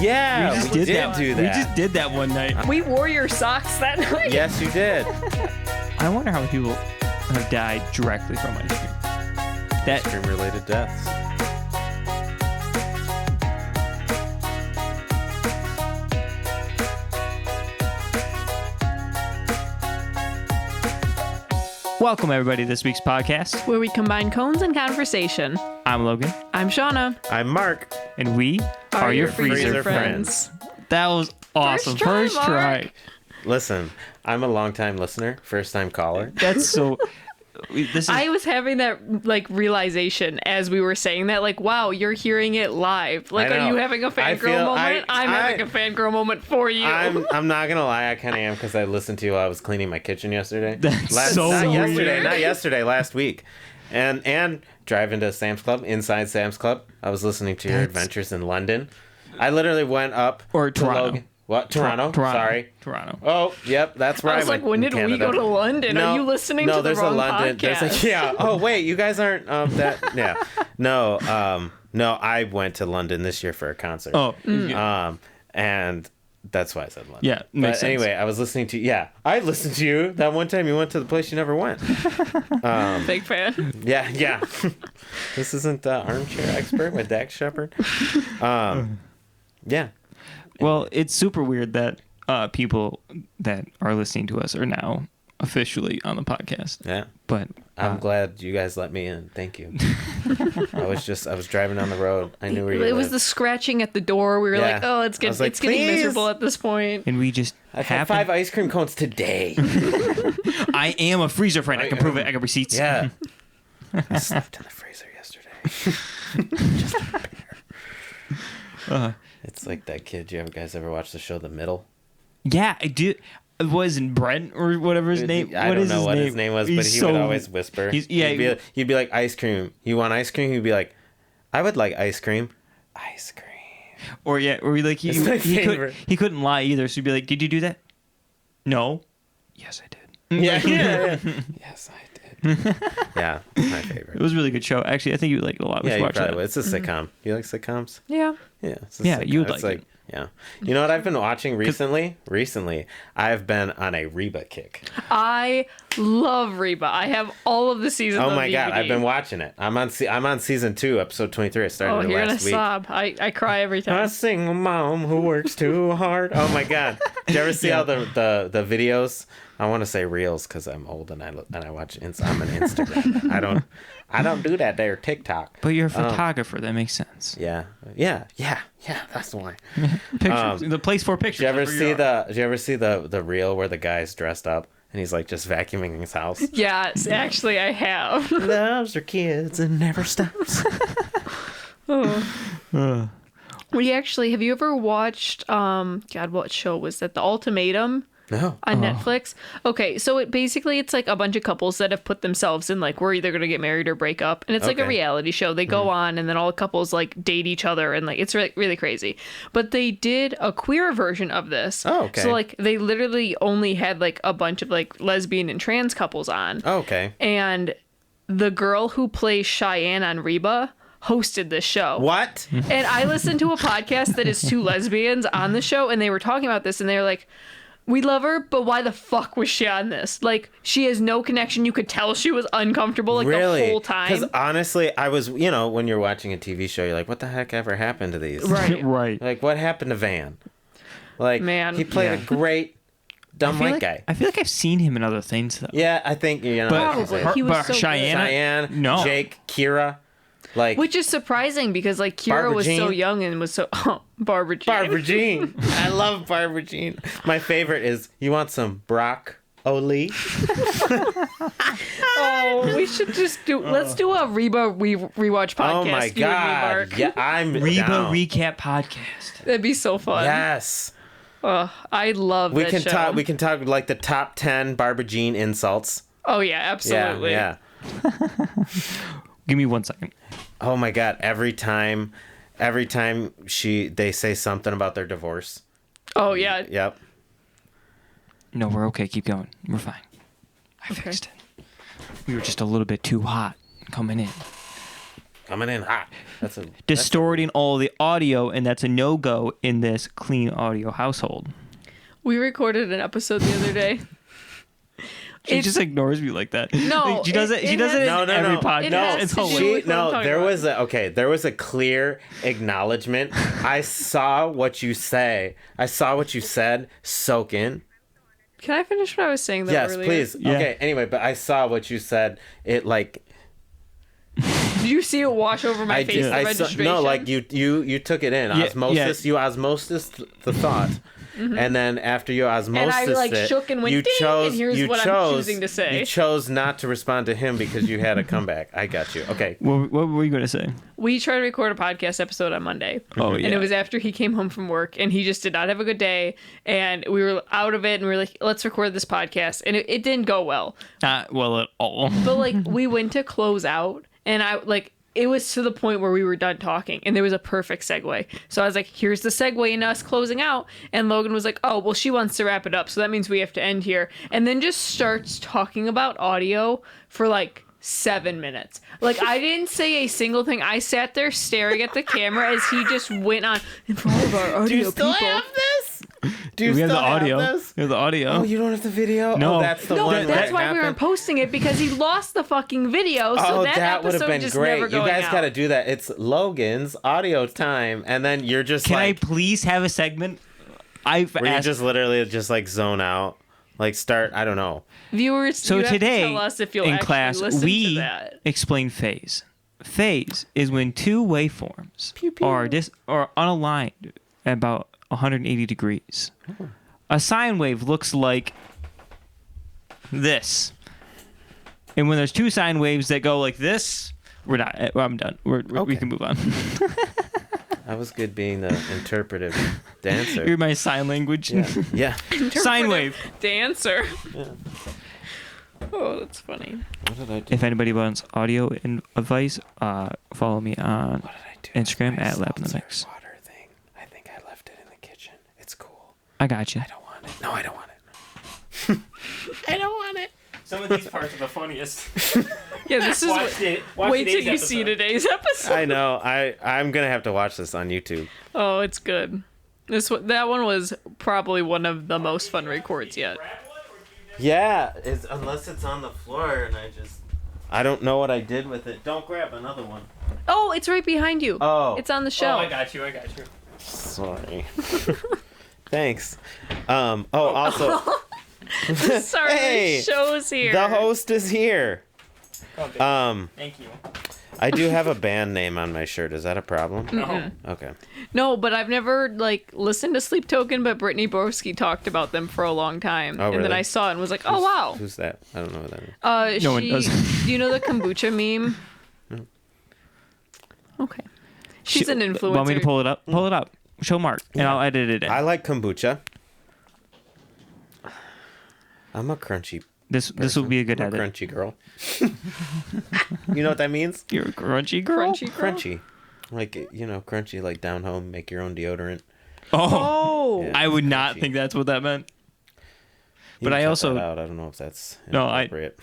Yeah, we did do that. We just did that one night. We wore your socks that night. Yes, you did. I wonder how many people have died directly from ice cream. Ice cream-related deaths. Welcome, everybody, to this week's podcast. Where we combine cones and conversation. I'm Logan. I'm Shawna. I'm Mark. And we are your freezer friends. That was awesome. First try. Listen, I'm a long-time listener, first-time caller. That's so... I was having that realization as we were saying that, wow, you're hearing it live. Are you having a fangirl moment? I'm having a fangirl moment for you. I'm not gonna lie, I kind of am, because I listened to you while I was cleaning my kitchen yesterday. That's not weird. yesterday, last week, and driving to Sam's Club, inside Sam's Club. I was listening to your adventures in London. I literally went up to Toronto. Logan. What? Toronto? Sorry. Toronto. Oh, yep, that's where I went. When did we go to London? No, Are you listening to the wrong podcast? Yeah. Oh, wait, you guys aren't that. Yeah. No, I went to London this year for a concert. Oh. And that's why I said London. Yeah, makes sense. Anyway, I was listening to I listened to you that one time you went to the place you never went. Big fan. Yeah. This isn't Armchair Expert with Dax Shepard. Yeah. Well, it's super weird that people that are listening to us are now officially on the podcast. Yeah. But I'm glad you guys let me in. Thank you. I was driving down the road. I knew where you lived. It was the scratching at the door. We were like, oh, it's getting miserable at this point. And we just I've had 5 ice cream cones today. I am a freezer friend. I can prove it. I got receipts. Yeah. I slept in the freezer yesterday. Just to prepare. It's like that kid. You guys ever watch the show The Middle? Yeah, I did. Was it Brent or whatever his name? I don't know what his name was, but he would always whisper. He'd be like, ice cream. You want ice cream? He'd be like, I would like ice cream. Ice cream. Or he couldn't lie either. So he'd be like, did you do that? No. Yes, I did. Yeah. Yes, I did. Yeah, my favorite. It was a really good show. Actually, I think you would like it a lot. Yeah, you probably would. It's a sitcom. You like sitcoms? Yeah. Yeah. You would like it. Yeah. You know what I've been watching recently? I've been on a Reba kick. I love Reba. I have all of the seasons. Oh my God, I've been watching it. I'm on season 2, episode 23. I started it last week. You're gonna sob. I cry every time. A single mom who works too hard. Oh my God. Did you ever see all the videos? I want to say reels because I'm old and I watch. I'm an Instagram. I don't do that there TikTok. But you're a photographer. That makes sense. Yeah. That's why. Pictures. The place for pictures. Did you ever see the reel where the guy's dressed up and he's like just vacuuming his house? Yes, actually I have. Loves her kids and never stops. Have you ever watched what show was that? The Ultimatum? No. On Netflix. Okay, so it's like a bunch of couples that have put themselves in we're either gonna get married or break up, and it's like a reality show. They go on, and then all the couples date each other, and it's really, really crazy. But they did a queer version of this. Oh, okay. So they literally only had a bunch of lesbian and trans couples on. Oh, okay. And the girl who plays Cheyenne on Reba hosted this show. What? And I listened to a podcast that is 2 lesbians on the show, and they were talking about this, and they were like, we love her, but why the fuck was she on this? She has no connection. You could tell she was uncomfortable the whole time. Because honestly, I was, when you're watching a TV show, you're like, what the heck ever happened to these? Right. Right. What happened to Van? Man. He played a great dumb white guy. I feel like I've seen him in other things, though. Yeah, I think, Probably. He was so Cheyenne, no. Jake, Kira. Which is surprising because Kira was so young and was so Barbara Jean. Barbara Jean. I love Barbara Jean. My favorite is, you want some broccoli? We should just let's do a Reba rewatch podcast. Oh my God. Yeah, I'm Reba down. recap podcast. That'd be so fun. Yes. I love that show. We can talk the top 10 Barbara Jean insults. Oh yeah, absolutely. Yeah. Give me 1 second. Oh my God! Every time they say something about their divorce. Oh yeah. Yep. No, we're okay. Keep going. We're fine. I fixed it. We were just a little bit too hot coming in. coming in hot. That's a distorting all the audio, and that's a no-go in this clean audio household. We recorded an episode the other day. She just ignores me like that. No, she does it. She does it in every podcast. It's hilarious. There was a clear acknowledgement. I saw what you say. I saw what you said. Soak in. Can I finish what I was saying though? Yes, earlier? please. Yeah. Okay. Anyway, but I saw what you said. It like. Did you see it wash over my face? The registration? No, like you took it in. Osmosis. You osmosis the thought. Mm-hmm. And then after you osmosis and I like shook and went, and here's what I'm choosing to say. You chose not to respond to him because you had a comeback. I got you. Okay. What were you going to say? We tried to record a podcast episode on Monday. Oh, yeah. And it was after he came home from work, and he just did not have a good day. And we were out of it, and we were like, let's record this podcast. And it didn't go well. Not well at all. But, like, we went to close out, and it was to the point where we were done talking, and there was a perfect segue. So I was like, here's the segue in us closing out. And Logan was like, oh, well, she wants to wrap it up, so that means we have to end here. And then just starts talking about audio for like 7 minutes. Like, I didn't say a single thing. I sat there staring at the camera as he just went on in front of our audio Do you still people. have this? Do you we have still the audio. have this? We have the audio. Oh, you don't have the video? No. Oh, that's the No, one. that's why we weren't posting it, because he lost the fucking video. So that would have episode been just great. never You going guys out. got to do that. It's Logan's audio time, and then you're just Can like, I please have a segment? I've where you asked. just literally just like zone out, like start. I don't know. Viewers, So you have today to tell us if you'll in actually class listen to we that. explain phase. Phase is when two waveforms are unaligned at about 180 degrees. Oh. A sine wave looks like this, and when there's two sine waves that go like this, we're not. I'm done. We can move on. I was good being the interpretive dancer. You're my sign language. Yeah. Sine wave. Dancer. Yeah. Oh, that's funny. What did I do? If anybody wants audio and advice, follow me on What did I do? Instagram My at Lab in the seltzer Mix. water thing. I think I left it in the kitchen. It's cool. I got you. I don't want it. No, I don't want it. I don't want it. Some of these parts are the funniest. Yeah, this is wait till you see today's episode. I know. I'm gonna have to watch this on YouTube. Oh, it's good. That one was probably one of the most fun records yet. Yeah, unless it's on the floor and I don't know what I did with it. Don't grab another one. Oh, it's right behind you. Oh. It's on the shelf. I got you. Sorry. Thanks. Also, Sorry, Hey, the show's here. the host is here. Thank you. I do have a band name on my shirt. Is that a problem? No. Okay. No, but I've never listened to Sleep Token, but Brittany Borski talked about them for a long time. Oh, And then really? I saw it and was like, oh, wow. Who's that? I don't know what that is. No one does. Do you know the kombucha meme? No. Okay. She's an influencer. Want me to pull it up? Pull it up. Show Mark, and I'll edit it in. I like kombucha. I'm a crunchy. This will be a good I'm a edit. crunchy girl. You know what that means? You're a crunchy girl. Crunchy girl? Crunchy. Like, crunchy, like down home, make your own deodorant. Oh. Yeah. I would not Crunchy. think that's what that meant. You But can I cut also- that out. I don't know if that's No, I- inappropriate.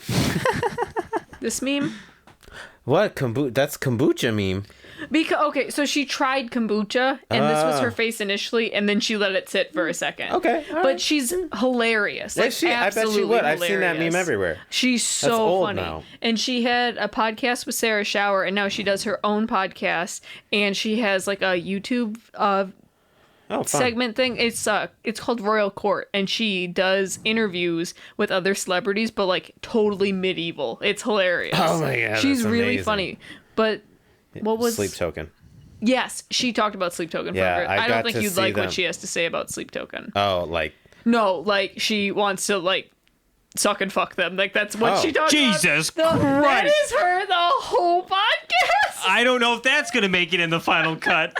This meme? What? That's kombucha meme. Okay, so she tried kombucha, and this was her face initially, and then she let it sit for a second. Okay. all But right. she's hilarious. Yeah, Like, I bet she absolutely would. I've seen that meme hilarious. everywhere. She's so old funny. now. And she had a podcast with Sarah Shower, and now she does her own podcast, and she has like a YouTube Oh, fun. segment thing. It's called Royal Court, and she does interviews with other celebrities, but like totally medieval. It's hilarious. Oh my God, she's that's really amazing. funny. But what was Sleep Token? Yes, she talked about Sleep Token. Yeah, for a bit. I I don't got think to you'd see like them. what she has to say about Sleep Token. Oh, like No, like she wants to like suck and fuck them. Like that's what Oh. she talks Jesus about. That Christ. is her the whole podcast. I don't know if that's gonna make it in the final cut.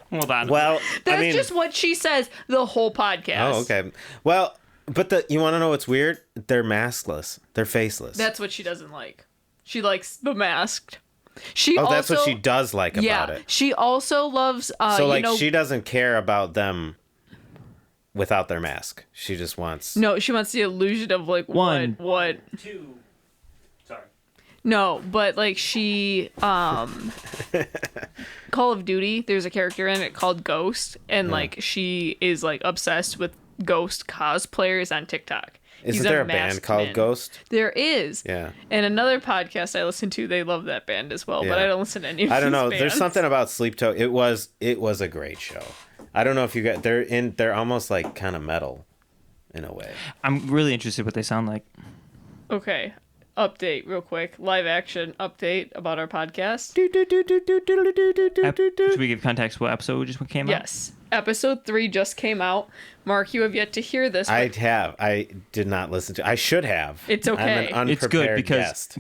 Hold on. well. That's I mean, just what she says the whole podcast. oh, okay. Well, but you want to know what's weird? They're maskless. They're faceless. That's what she doesn't like. She likes the masked. She oh, also, that's what she does like about it. She also loves So like she doesn't care about them without their mask. She just wants. No, she wants the illusion of like One. what. Two. Sorry. No, but like she Call of Duty, there's a character in it called Ghost, and like she is like obsessed with Ghost cosplayers on TikTok. Isn't there a band called Ghost? There is. Yeah. And another podcast I listen to, they love that band as well, but I don't listen to any of I don't know. these There's bands. something about Sleep Token. It was a great show. I don't know if you got they're almost like kind of metal in a way. I'm really interested what they sound like. Okay. Update real quick. Live action update about our podcast. Should we give context what episode just came out? Yes. Episode 3 just came out. Mark, you have yet to hear this. I have. I did not listen to. I should have. It's okay. I'm an It's good unprepared because guest.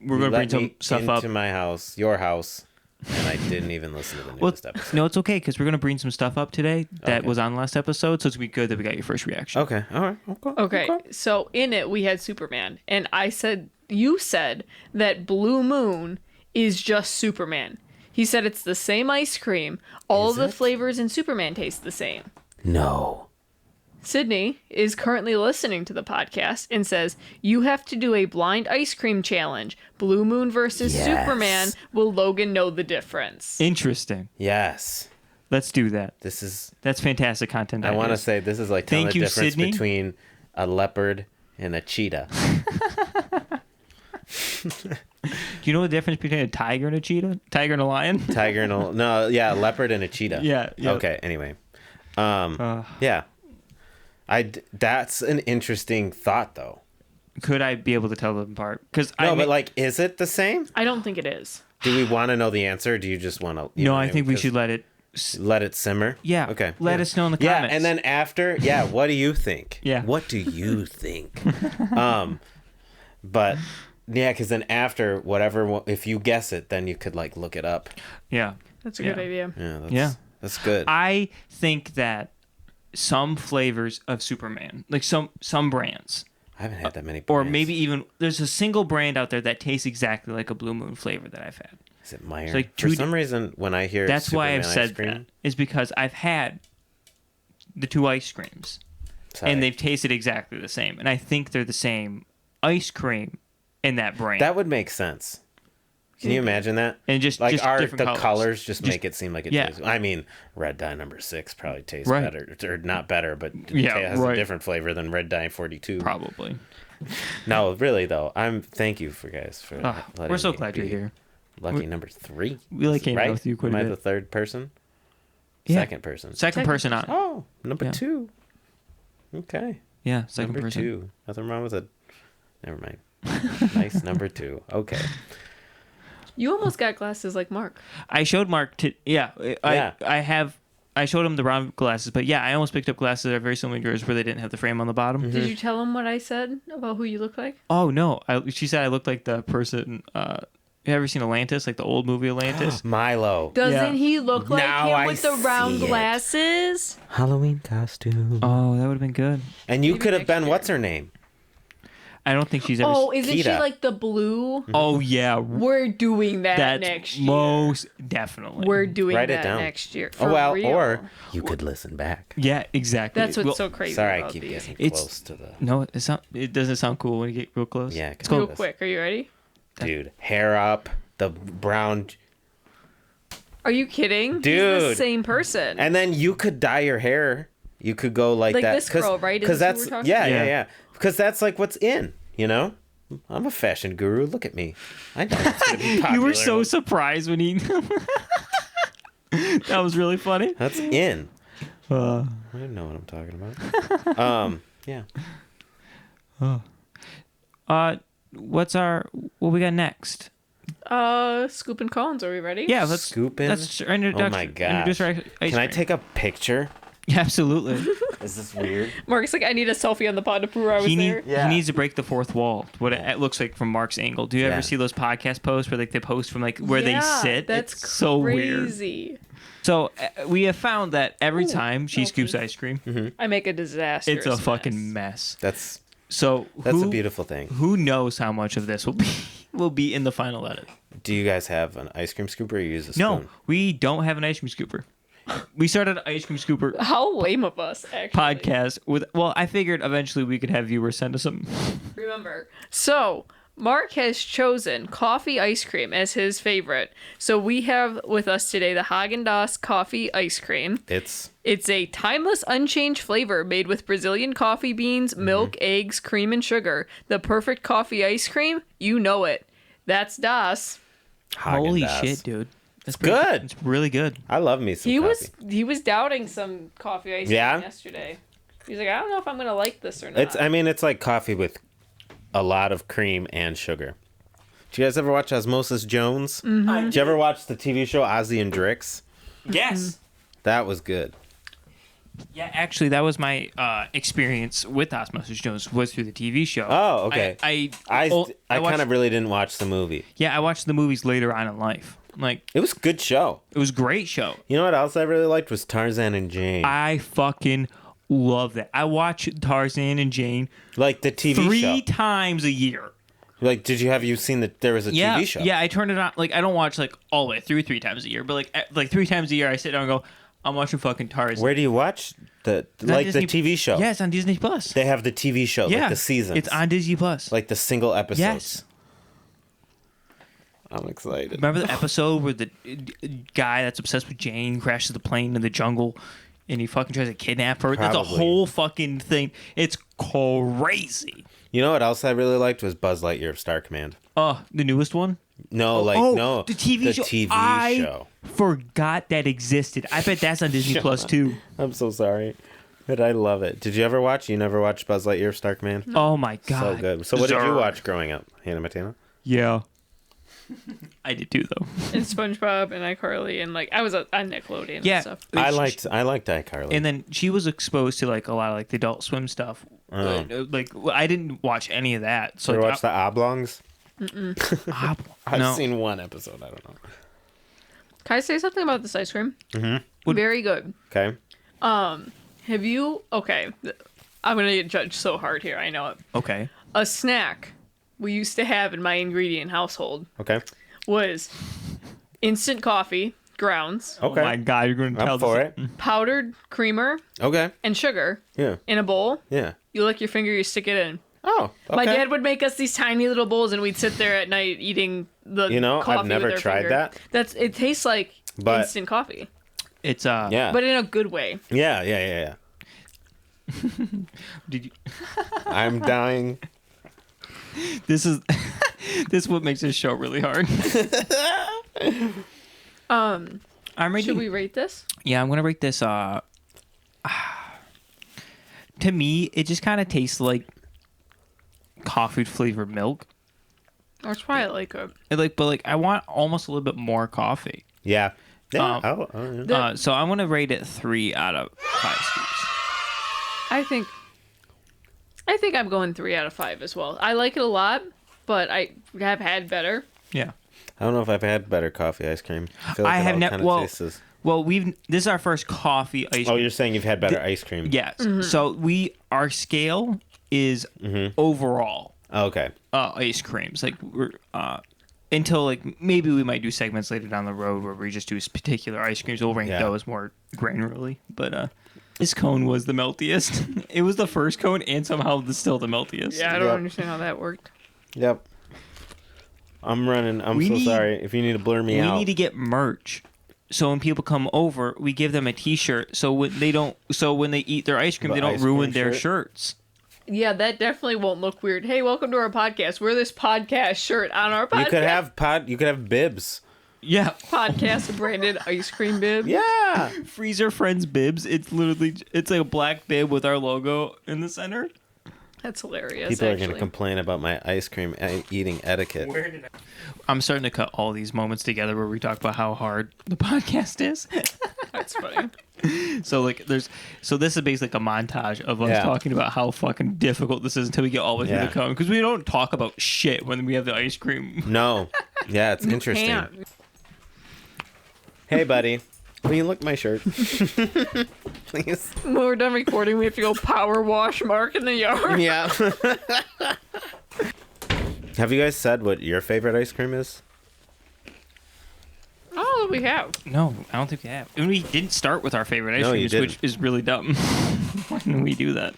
we're gonna bring some stuff into up. my house, your house, and I didn't even listen to the newest episode. No, it's okay because we're gonna bring some stuff up today that Okay. was on last episode, so it's gonna be good that we got your first reaction. Okay. All right. Okay. So in it, we had Superman. And you said that Blue Moon is just Superman. He said it's the same ice cream. All of the flavors in Superman taste the same. No. Sydney is currently listening to the podcast and says, you have to do a blind ice cream challenge. Blue Moon versus Yes. Superman. Will Logan know the difference? Interesting. Yes. Let's do that. That's fantastic content. I want to ideas. say this is like telling Thank the you, difference Sydney. between a leopard and a cheetah. Do you know the difference between a tiger and a cheetah? Tiger and a lion? Tiger and a a leopard and a cheetah. Yeah. Okay. Anyway. Yeah. That's an interesting thought though. Could I be able to tell them apart? Because but like, is it the same? I don't think it is. Do we want to know the answer? Or do you just want to? No, I think we should let it. Let it simmer. Yeah. Okay. Let us know in the comments. Yeah, and then after, what do you think? Yeah. What do you think? But yeah, because then after whatever, if you guess it, then you could like look it up. Yeah. That's a good idea. Yeah. That's good. I think that some flavors of Superman, like some brands, I haven't had that many. or brands. maybe even there's a single brand out there that tastes exactly like a Blue Moon flavor that I've had. Is it Meyer? like For some reason, when I hear That's why Superman I've ice said cream, that is because I've had the two ice creams sorry. and they've tasted exactly the same, and I think they're the same ice cream in that brand. That would make sense. Can you imagine that? And just like different the colors just make it seem like it yeah. tastes. I mean, Red Dye number 6 probably tastes Right. better, or not better, but Yeah, it has right. a different flavor than Red Dye 42. probably. No, really though. Thank you guys for. letting We're so me glad be you're here. Lucky number 3. We like hanging out right? with you quite Am a I bit. the third person? Yeah. Second person. Second person on. Oh, number Yeah. 2. Okay. Yeah, second Number person. 2. Nothing wrong with it. Never mind. Nice number 2. Okay. You almost got glasses like Mark. I showed Mark to I showed him the round glasses, but yeah, I almost picked up glasses that are very similar to yours where they didn't have the frame on the bottom. Mm-hmm. Did you tell him what I said about who you look like? Oh no, she said I looked like the person. You ever seen Atlantis, like the old movie Atlantis? Milo. Doesn't he look like Now him I with the round see it. glasses? Halloween costume. Oh, that would have been good. And you Maybe could have next been, year. what's her name? I don't think she's ever. Oh, isn't she Kita. like the blue? Oh yeah, We're doing that that's next year. most definitely. We're doing Write it that down. next year. Oh, For well, real. or you could listen back. Yeah, exactly. That's what's Well, so crazy Sorry, I about keep these. getting It's- close to the... No, it doesn't sound cool when you get real close. Yeah, it's Real cool. quick, are you ready? Dude, hair up, the brown... Are you kidding? He's the Dude. same person. And then you could dye your hair. You could go like Like that. this girl, right? Is Because this who that's... we're talking Yeah, about? yeah. Because that's like what's in, you know? I'm a fashion guru. Look at me. I know it's going to be popular. You were so surprised when he. That was really funny. That's in. Uh, I don't know what I'm talking about. Yeah. What we got next? Scoop and cones, are we ready? Yeah, let's Scooping? That's our Oh introduction. my Introduce our gosh. ice Can I cream. take a picture? Yeah, absolutely. Is this weird? Mark's like, I need a selfie on the pod to prove I was there. Yeah. He needs to break the fourth wall. What it looks like from Mark's angle. Do you Yeah. ever see those podcast posts where like they post from like where they Yeah, sit? That's It's so weird. crazy. So we have found that every time she no, scoops please. ice cream, I make a disaster. it's a fucking mess. That's So a who, beautiful thing. Who knows how much of this will be in the final edit? Do you guys have an ice cream scooper or you use a spoon? No, we don't have an ice cream scooper. We started an ice cream scooper How lame of us, actually. podcast with. Well, I figured eventually we could have viewers send us some. Remember. So, Mark has chosen coffee ice cream as his favorite. So we have with us today the Haagen-Dazs coffee ice cream. It's a timeless, unchanged flavor made with Brazilian coffee beans, milk, eggs, cream, and sugar. The perfect coffee ice cream, you know it. That's Das. Holy Haagen-Dazs. shit, dude. It's good. It's really good. I love me some coffee. He was doubting some coffee ice cream yesterday. He's like, I don't know if I'm gonna like this or not. It's like coffee with a lot of cream and sugar. Did you guys ever watch Osmosis Jones? Mm-hmm. Did you ever watch the TV show Ozzy and Drix? Yes. That was good. Yeah, actually, that was my experience with Osmosis Jones was through the TV show. Oh, okay. I kind of really didn't watch the movie. Yeah, I watched the movies later on in life. Like, it was a good show. It was a great show. You know what else I really liked was Tarzan and Jane. I fucking love that. I watch Tarzan and Jane like the TV show 3 times a year. Like, have you seen that there was a TV show? Yeah, I turned it on. Like, I don't watch like all the way through 3 times a year, but like 3 times a year, I sit down and go, I'm watching fucking Tarzan. Where do you watch the TV show? Yeah, it's on Disney Plus. They have the TV show, like the seasons. It's on Disney Plus. Like the single episodes. Yes. I'm excited. Remember the episode where the guy that's obsessed with Jane crashes the plane in the jungle and he fucking tries to kidnap her? Probably. That's a whole fucking thing. It's crazy. You know what else I really liked was Buzz Lightyear Star Command. Oh, the newest one? No, the TV show. I forgot that existed. I bet that's on Disney Plus too. I'm so sorry. But I love it. Did you ever watch? You never watched Buzz Lightyear Star Command? No. Oh my god. So good. So what did you watch growing up? Hannah Montana? Yeah. I did too though. And SpongeBob and iCarly and like I was on Nickelodeon and stuff. I liked iCarly. And then she was exposed to like a lot of like the Adult Swim stuff. Like I didn't watch any of that. So you ever watch the Oblongs? I've seen one episode. I don't know. Can I say something about this ice cream? Mm-hmm. Very good. Okay. Have you? Okay, I'm gonna get judged so hard here. I know it. Okay. A snack we used to have in my ingredient household. Okay. Was instant coffee grounds. Okay. Oh my god, you're going to tell I'm for this. it. Powdered creamer. Okay. And sugar. Yeah. In a bowl. Yeah. You lick your finger, you stick it in. Oh, okay. My dad would make us these tiny little bowls, and we'd sit there at night eating the. Coffee I've never with our tried finger. that. It tastes like instant coffee. It's yeah, but in a good way. Yeah. Did you? I'm dying. This is what makes this show really hard. I'm rating. Should we rate this? Yeah, I'm gonna rate this. To me, it just kind of tastes like coffee flavored milk. That's probably like a. But I want almost a little bit more coffee. Yeah. Yeah. So I'm gonna rate it 3 out of 5 scoops. I think I'm going 3 out of 5 as well. I like it a lot, but I have had better. Yeah. I don't know if I've had better coffee ice cream. I feel I like have never. Well, tastes... this is our first coffee ice cream. Oh, you're saying you've had better ice cream? Yes. Mm-hmm. So our scale is overall. Okay. Ice creams we're until maybe we might do segments later down the road where we just do particular ice creams. We'll rank those more granularly, but this cone was the meltiest. It was the first cone, and somehow still the meltiest. Yeah, I don't understand how that worked. Yep. I'm running. I'm sorry. If you need to blur me out. We need to get merch. So when people come over, we give them a T-shirt. So when they eat their ice cream, they don't ruin their shirts. Yeah, that definitely won't look weird. Hey, welcome to our podcast. Wear this podcast shirt on our podcast. You could have bibs. Yeah. Podcast branded ice cream bib. Yeah. Freezer Friends bibs. It's like a black bib with our logo in the center. That's hilarious. People are going to complain about my ice cream eating etiquette. I'm starting to cut all these moments together where we talk about how hard the podcast is. That's funny. So this is basically a montage of us talking about how fucking difficult this is until we get all the way through the cone, because we don't talk about shit when we have the ice cream. No. Yeah, it's interesting. Can't. Hey, buddy. Will you look at my shirt? Please. When we're done recording, we have to go power wash Mark in the yard. Yeah. Have you guys said what your favorite ice cream is? Oh, we have. No, I don't think we have. And we didn't start with our favorite ice creams, which is really dumb. Why didn't we do that?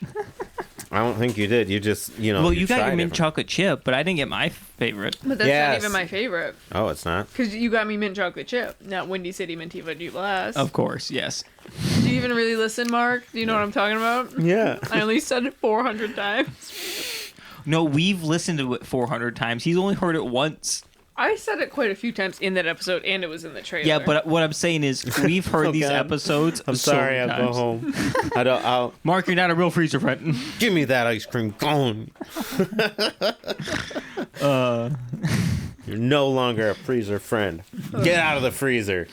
I don't think you did. You just, Well, you got your mint chocolate chip, but I didn't get my favorite. But that's not even my favorite. Oh, it's not? Because you got me mint chocolate chip, not Windy City Minty Fudgy Blast. Of course, yes. Do you even really listen, Mark? Do you know what I'm talking about? Yeah. I only said it 400 times. No, we've listened to it 400 times. He's only heard it once. I said it quite a few times in that episode, and it was in the trailer. Yeah, but what I'm saying is we've heard these episodes. I'm so sorry, many I'll times. go home. I'll Mark, you're not a real freezer friend. give me that ice cream cone. You're no longer a freezer friend. Get out of the freezer.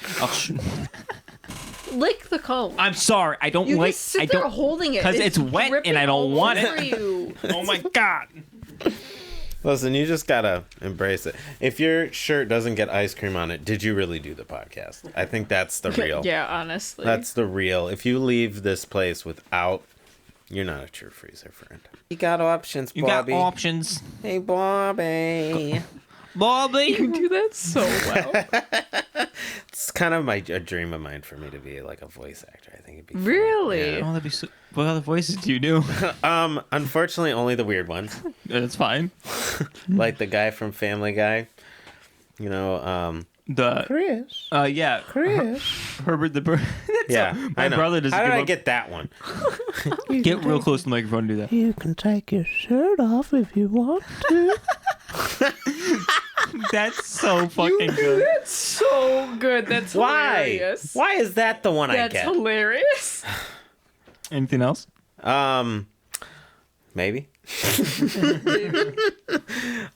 Lick the cone. I'm sorry. I don't You like. just sit I there don't holding it. because it's wet dripping and I don't all want over it. you. Oh my god. Listen, you just gotta embrace it. If your shirt doesn't get ice cream on it, did you really do the podcast? I think that's the real. Yeah, honestly. That's the real. If you leave this place without, you're not a true freezer friend. You got options, Bobby. You got options, Hey, Bobby. Bobby. You do that so well. It's kind of a dream of mine for me to be like a voice actor. I think it'd be fun. Really? Yeah. Oh, that'd be so. What other voices do you do? Unfortunately, only the weird ones, That's fine. like the guy from Family Guy. You know, The Chris. yeah, Chris. Herbert the Bird. Yeah, my I know. brother doesn't How did give I up. get that one? Get real close to the microphone and do that. You can take your shirt off if you want to. That's so fucking good. That's so good. That's Why? hilarious. Why is that the one I That's get? hilarious. Anything else? Maybe.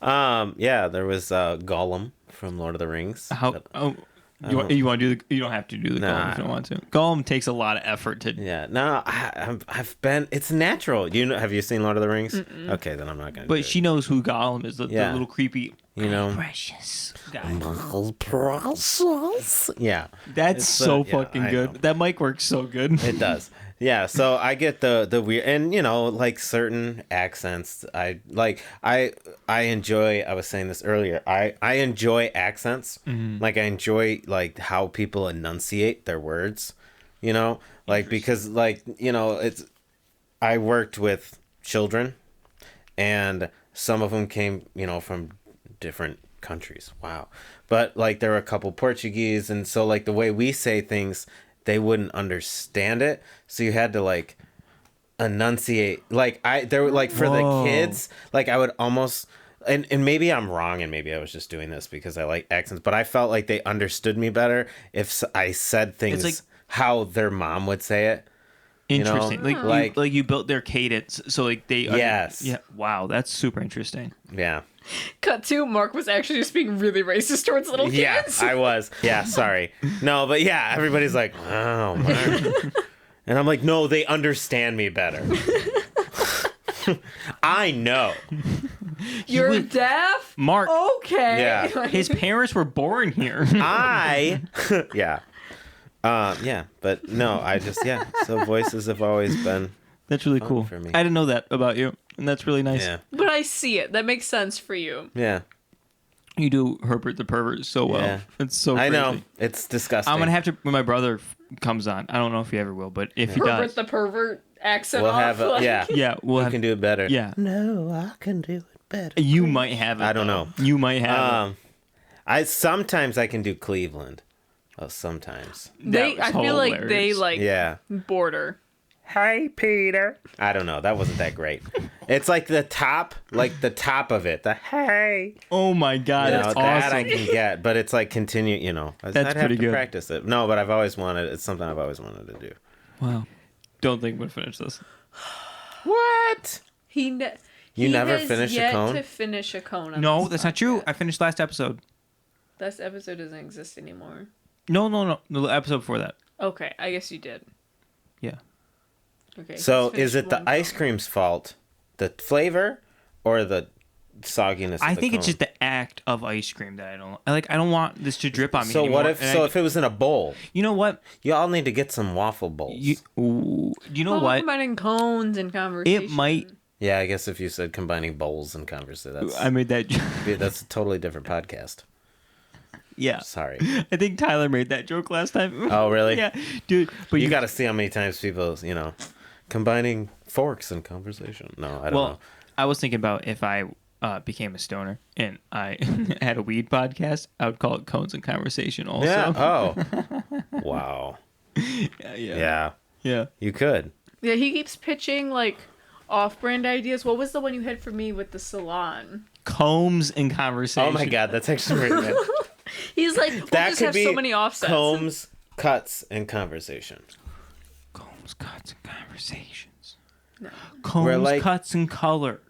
Yeah, there was Gollum from Lord of the Rings. How? Oh, you want to do the? You don't have to do the Nah, Gollum if you don't want to. Gollum takes a lot of effort to. Yeah, no, I've been. It's natural. Have you seen Lord of the Rings? Okay, then I'm not gonna. But do she knows who Gollum is. The little creepy. You know, Precious guy. Precious. Yeah, That's It's, so yeah, fucking I good. know. That mic works so good. it does. Yeah, so I get the weird, and like certain accents. I enjoy. I was saying this earlier. I enjoy accents. Like I enjoy like how people enunciate their words. Because it's. I worked with children, and some of them came from different countries. Wow, but like there were a couple Portuguese, and so like the way we say things, they wouldn't understand it, so you had to like enunciate. There were like for the kids, like I would almost, and maybe I'm wrong, and maybe I was just doing this because I like accents, but I felt like they understood me better if I said things like, how their mom would say it. Interesting. Like you built their cadence, so like they. Yes. Yeah. Wow, that's super interesting. Yeah. Cut to Mark was actually just being really racist towards little kids. Yeah, I was. Yeah, sorry. No, but yeah, everybody's like, oh, Mark. And I'm like, no, they understand me better. I know. You're deaf? Mark. Okay. Yeah. His parents were born here. Yeah. Yeah, but no, so voices have always been That's really cool. for me. I didn't know that about you, and that's really nice. Yeah. But I see it. That makes sense for you. Yeah. You do Herbert the Pervert so well. Yeah. It's so I crazy. know. It's disgusting. I'm gonna have to when my brother comes on. I don't know if he ever will, but if he Herbert does, the pervert accent We'll off. have like- yeah. yeah, we'll You have. can do it better. Yeah, No, I can do it better. you might have it. I don't though. know. You might have it. I sometimes I can do Cleveland. Oh, sometimes. They, That I was feel like they hilarious. like Yeah. border. Hey, Peter. I don't know. That wasn't that great. It's like the top of it. The hey. Oh my god, that's that I awesome. can get, but it's like continue. I'd have pretty to good. practice it. No, but it's something I've always wanted to do. Wow. Don't think we'll finish this. What? You never has finish a yet cone? to finish a cone. On No, this that's not true. podcast. I finished last episode. This episode doesn't exist anymore. No. The episode before that. Okay, I guess you did. Yeah. Okay. So he's is it finished the one ice cone. cream's fault, the flavor, or the sogginess? I of the think it's cone? just the act of ice cream that I don't like. I don't want this to drip on me. So what anymore. if it was in a bowl? You know what? You all need to get some waffle bowls. You know Well, what? combining cones and conversation. It might. Yeah, I guess if you said combining bowls and conversation, I made that. that's a totally different podcast. Yeah. Sorry. I think Tyler made that joke last time. Oh, really? Yeah, dude. But You got to see how many times people, combining forks in conversation. No, I don't know. I was thinking about if I became a stoner and I had a weed podcast, I would call it Cones and Conversation also. Yeah. Oh. Wow. Yeah. Yeah. You could. Yeah, he keeps pitching like off-brand ideas. What was the one you had for me with the salon? Combs and Conversation. Oh my God, that's actually really good. He's like, we'll That just could have be so many offsets. Combs, cuts, and conversation. Combs, cuts, and conversations. No. Combs, cuts, and color.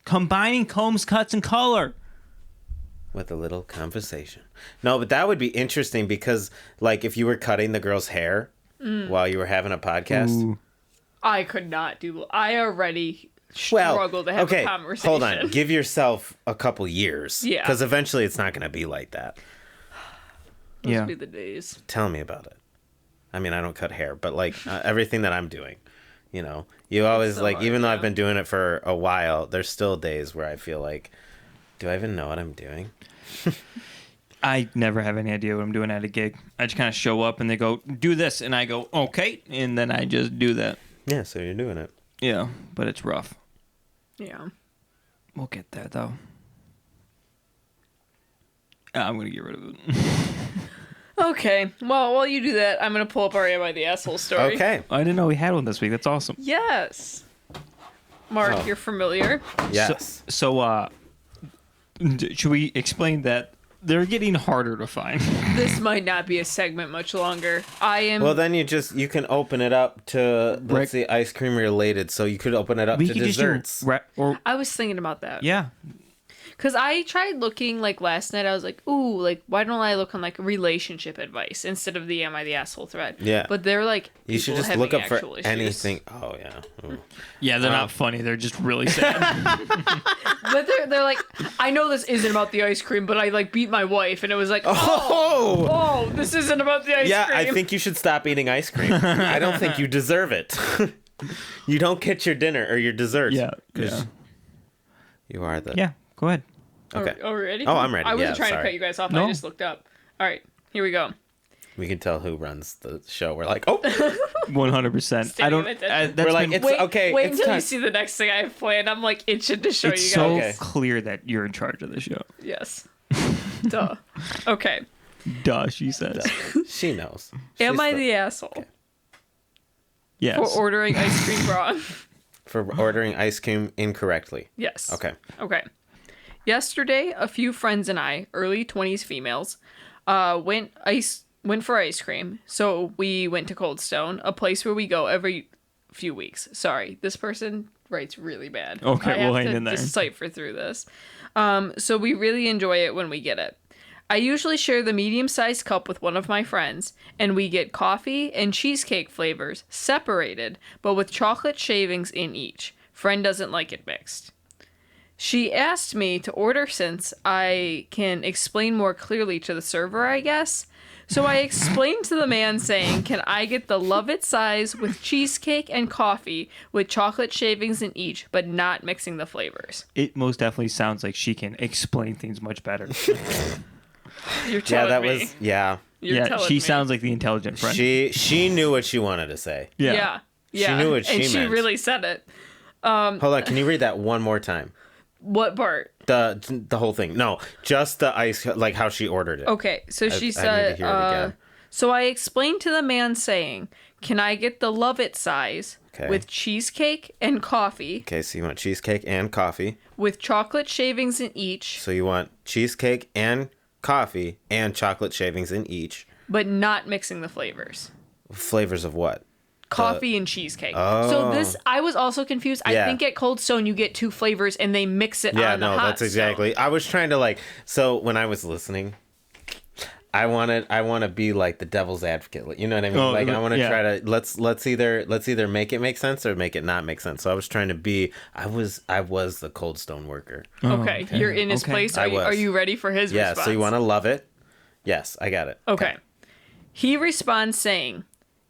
Combining combs, cuts, and color. With a little conversation. No, but that would be interesting because, like, if you were cutting the girl's hair while you were having a podcast. Ooh. I could not do. I already struggle to have a conversation. Hold on. Give yourself a couple years. Yeah. Because eventually it's not going to be like that. Those Yeah. would be the days. Tell me about it. I mean, I don't cut hair, but like everything that I'm doing, you know, you always so like, hard, even though yeah. I've been doing it for a while, there's still days where I feel like, do I even know what I'm doing? I never have any idea what I'm doing at a gig. I just kind of show up and they go, do this. And I go, okay. And then I just do that. Yeah, so you're doing it. Yeah, but it's rough. Yeah. We'll get there, though. I'm going to get rid of it. Okay. Well, while you do that, I'm gonna pull up our Am I the Asshole story. Okay. I didn't know we had one this week. That's awesome. Yes. Mark, Oh. you're familiar. Yes. So, should we explain that they're getting harder to find? This might not be a segment much longer. I am. Well, then you can open it up to, let's see, ice cream related. So you could open it up to desserts. I was thinking about that. Yeah. Because I tried looking, like, last night. I was like, ooh, like, why don't I look on, like, relationship advice instead of the Am I the Asshole thread? Yeah. But they're, like, You should people just look having up for actual issues. anything. Oh, yeah. Ooh. Yeah, they're not funny. They're just really sad. But they're like, I know this isn't about the ice cream, but I, like, beat my wife. And it was like, Oh! oh, this isn't about the ice Yeah, cream. I think you should stop eating ice cream. I don't think you deserve it. You don't get your dinner or your dessert. Yeah. 'Cause you are the... Yeah, go ahead. Okay. Oh, ready? Oh, I'm ready. I wasn't Yeah, trying sorry. to cut you guys off. No. I just looked up. All right, here we go. We can tell who runs the show. We're like, oh, 100%. Standing I don't. attention. That's We're like, been- it's Wait, okay. wait it's until time. you see the next thing I have planned. I'm like itching to show it's you so guys. Okay. clear that you're in charge of the show. Yes. Duh. Okay. Duh, she says. She knows. Am She's I the asshole Yes. for ordering ice cream wrong? for ordering ice cream incorrectly? Yes. Okay. Okay. Yesterday, a few friends and I, early 20s females, went for ice cream. So we went to Cold Stone, a place where we go every few weeks. Sorry, this person writes really bad. Okay, I we'll have hang to in there. decipher through this. So we really enjoy it when we get it. I usually share the medium-sized cup with one of my friends, and we get coffee and cheesecake flavors separated, but with chocolate shavings in each. Friend doesn't like it mixed. She asked me to order since I can explain more clearly to the server, I guess. So I explained to the man saying, can I get the love it size with cheesecake and coffee with chocolate shavings in each, but not mixing the flavors? It most definitely sounds like she can explain things much better. You're Yeah, telling that me. was yeah. You're yeah, telling she me. sounds like the intelligent friend. She knew what she wanted to say. Yeah. She knew what she and she meant. really said it. Hold on, can you read that one more time? What part? The whole thing. No, just the ice, like how she ordered it. Okay, so she I need said, to hear it again. so I explained to the man saying, can I get the love it size Okay. with cheesecake and coffee Okay, so you want cheesecake and coffee. with chocolate shavings in each, So you want cheesecake and coffee and chocolate shavings in each. but not mixing the flavors. Flavors of what? Coffee and cheesecake. Oh. So this, I was also confused. I Yeah. think at Cold Stone you get two flavors and they mix it Yeah, on the no, hot that's exactly. I was trying to so when I was listening, I want to be like the devil's advocate. You know what I mean? Oh, I want to yeah. try to let's either make it make sense or make it not make sense. So I was trying to be. I was the Cold Stone worker. Stone. Okay, you're in his Okay. place. I was. Are you ready for his Yeah. response? So you want to love it? Yes, I got it. Okay. He responds saying,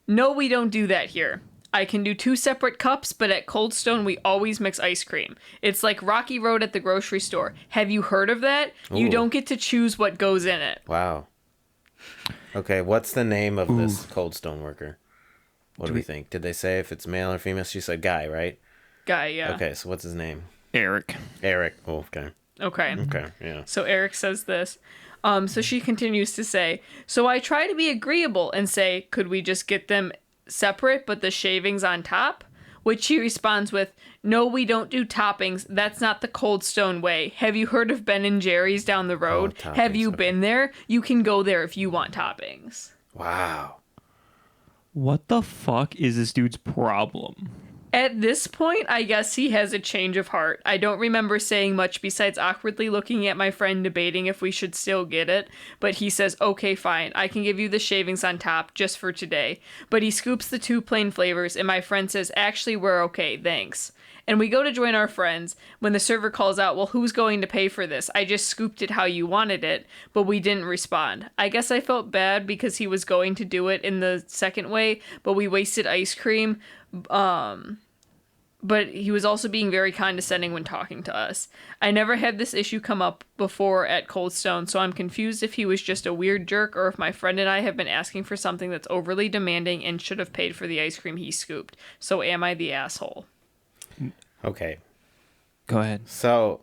no, we don't do that here. I can do 2 separate cups, but at Cold Stone, we always mix ice cream. It's like Rocky Road at the grocery store. Have you heard of that? You Ooh. don't get to choose what goes in it. Wow. Okay, what's the name of this Cold Stone worker? What do we think? Did they say if it's male or female? She said guy, right? Guy, yeah. Okay, so what's his name? Eric. Eric. Oh, okay. Okay. Okay. Yeah. So Eric says this. So she continues to say, so I try to be agreeable and say, could we just get them separate, but the shavings on top? Which he responds with, no, we don't do toppings. That's not the Cold Stone way. Have you heard of Ben and Jerry's down the road? Oh, Have you okay. been there? You can go there if you want toppings. Wow. What the fuck is this dude's problem? At this point, I guess he has a change of heart. I don't remember saying much besides awkwardly looking at my friend debating if we should still get it, but he says, okay, fine, I can give you the shavings on top just for today. But he scoops the 2 plain flavors, and my friend says, actually, we're okay, thanks. And we go to join our friends when the server calls out, well, who's going to pay for this? I just scooped it how you wanted it, but we didn't respond. I guess I felt bad because he was going to do it in the second way, but we wasted ice cream. But he was also being very condescending when talking to us. I never had this issue come up before at Cold Stone, so I'm confused if he was just a weird jerk or if my friend and I have been asking for something that's overly demanding and should have paid for the ice cream he scooped. So am I the asshole? Okay. Go ahead. So,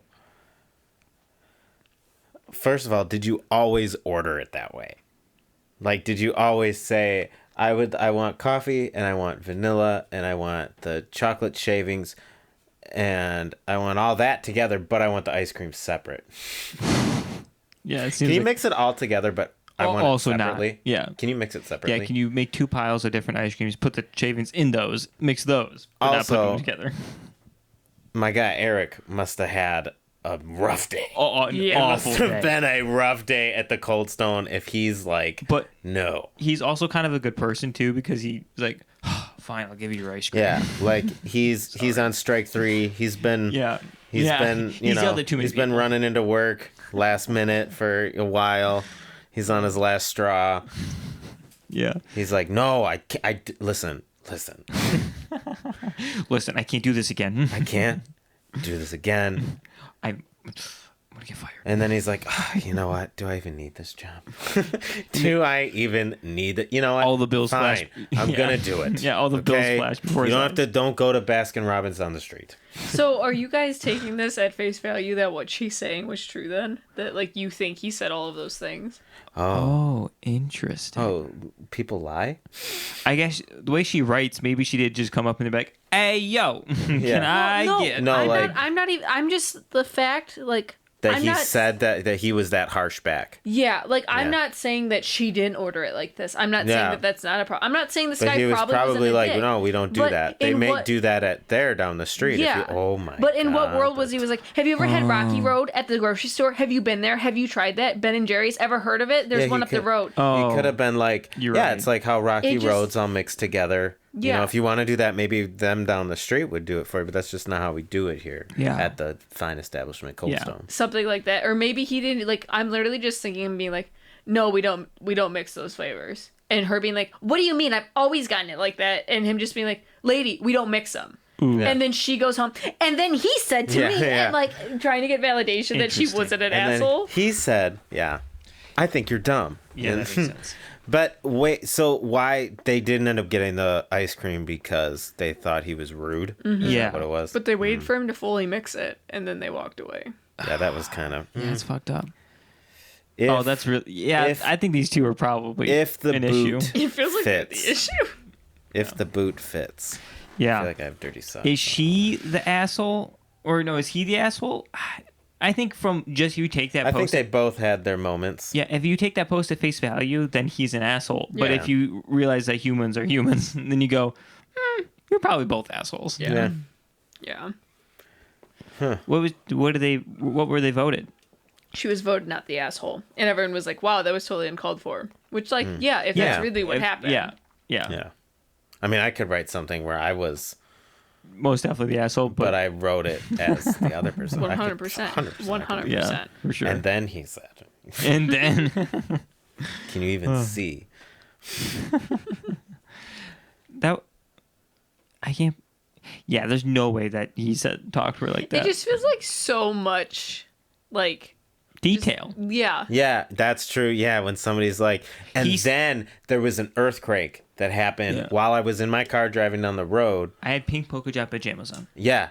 first of all, did you always order it that way? Like, did you always say, I want coffee and I want vanilla and I want the chocolate shavings and I want all that together, but I want the ice cream separate? Yeah, it Can seems you like mix it all together, but I want also it not. separately? Yeah. Can you mix it separately? Yeah, can you make 2 piles of different ice creams, put the shavings in those, mix those, but not put Also- them together? My guy Eric must have had a rough day. An Yeah. awful Must have day. been a rough day at the Cold Stone if he's like, But no. he's also kind of a good person too, because he's like, fine, I'll give you your ice cream. Yeah, like he's on strike 3. He's been Yeah. He's Yeah. been He's yelled at too many he's been people. running into work last minute for a while. He's on his last straw. Yeah. He's like, no, I can't. Listen, Listen, I can't do this again. I can't do this again. I'm gonna get fired. And then he's like, oh, you know what? Do I even need this job? Do I even need it? You know what? All the bills Fine. flash. I'm Yeah. gonna do it. Yeah, all the bills okay? flash before You his don't have eyes. to. Don't go to Baskin Robbins on the street. So are you guys taking this at face value that what she's saying was true then? That like you think he said all of those things? Oh, interesting. Oh, people lie? I guess the way she writes, maybe she did just come up and be like, "Hey, yo, can I no, get?" No, I'm like- not, I'm not even. I'm just the fact like That I'm he not, said that he was that harsh back. Yeah, like I'm Yeah. not saying that she didn't order it like this. I'm not saying Yeah. that that's not a problem. I'm not saying this But guy he was probably probably wasn't a like, dick. no, we don't do But that. They in may what- do that at there down the street. Yeah. If you, oh my But in what God, world was he? Was like, have you ever had Rocky Road at the grocery store? Have you been there? Have you tried that? Ben and Jerry's? Ever heard of it? There's Yeah, one he up the could- road. Oh, He could have been like, You're yeah, right. it's like how Rocky It just- Roads all mixed together. You Yeah. know, if you want to do that, maybe them down the street would do it for you, but that's just not how we do it here Yeah. at the fine establishment, Cold Yeah. Stone. Something like that, or maybe he didn't. Like, I'm literally just thinking and being like, no, we don't mix those flavors. And her being like, what do you mean? I've always gotten it like that. And him just being like, lady, we don't mix them. Yeah. And then she goes home. And then he said to Yeah, me, yeah. and like trying to get validation that she Interesting. wasn't an And asshole. then he said, yeah, I think you're dumb. yeah, that makes sense. But wait, so why they didn't end up getting the ice cream because they thought he was rude? Is that Yeah. what it was? But they waited for him to fully mix it, and then they walked away. Yeah, that was kind of. Yeah, it's fucked up. If, Oh, that's really. Yeah, if- I think these two are probably if the an boot issue. It feels like they're fits. the issue. If the boot fits. I Yeah. feel like I have dirty socks. Is she the asshole, or no? Is he the asshole? I think from just you take that I think post. they both had their moments. Yeah, if you take that post at face value, then he's an asshole. But Yeah. if you realize that humans are humans, then you go, you're probably both assholes. Yeah. Yeah. What were they voted? She was voted not the asshole. And everyone was like, wow, that was totally uncalled for. Which, like, yeah, if Yeah. that's really what happened. Yeah. Yeah. I mean, I could write something where I was, Most definitely the asshole, but I wrote it as the other person. I could- 100%. 100%. 100%. yeah, for sure. And then he said, And then can you even see? that I can't. Yeah, there's no way that he said talked to her like It that. just feels like so much, like, Detail. yeah. Yeah, that's true. Yeah, when somebody's like, and He's- then there was an earthquake that happened Yeah. while I was in my car driving down the road. I had pink polka dot pajamas on. Yeah.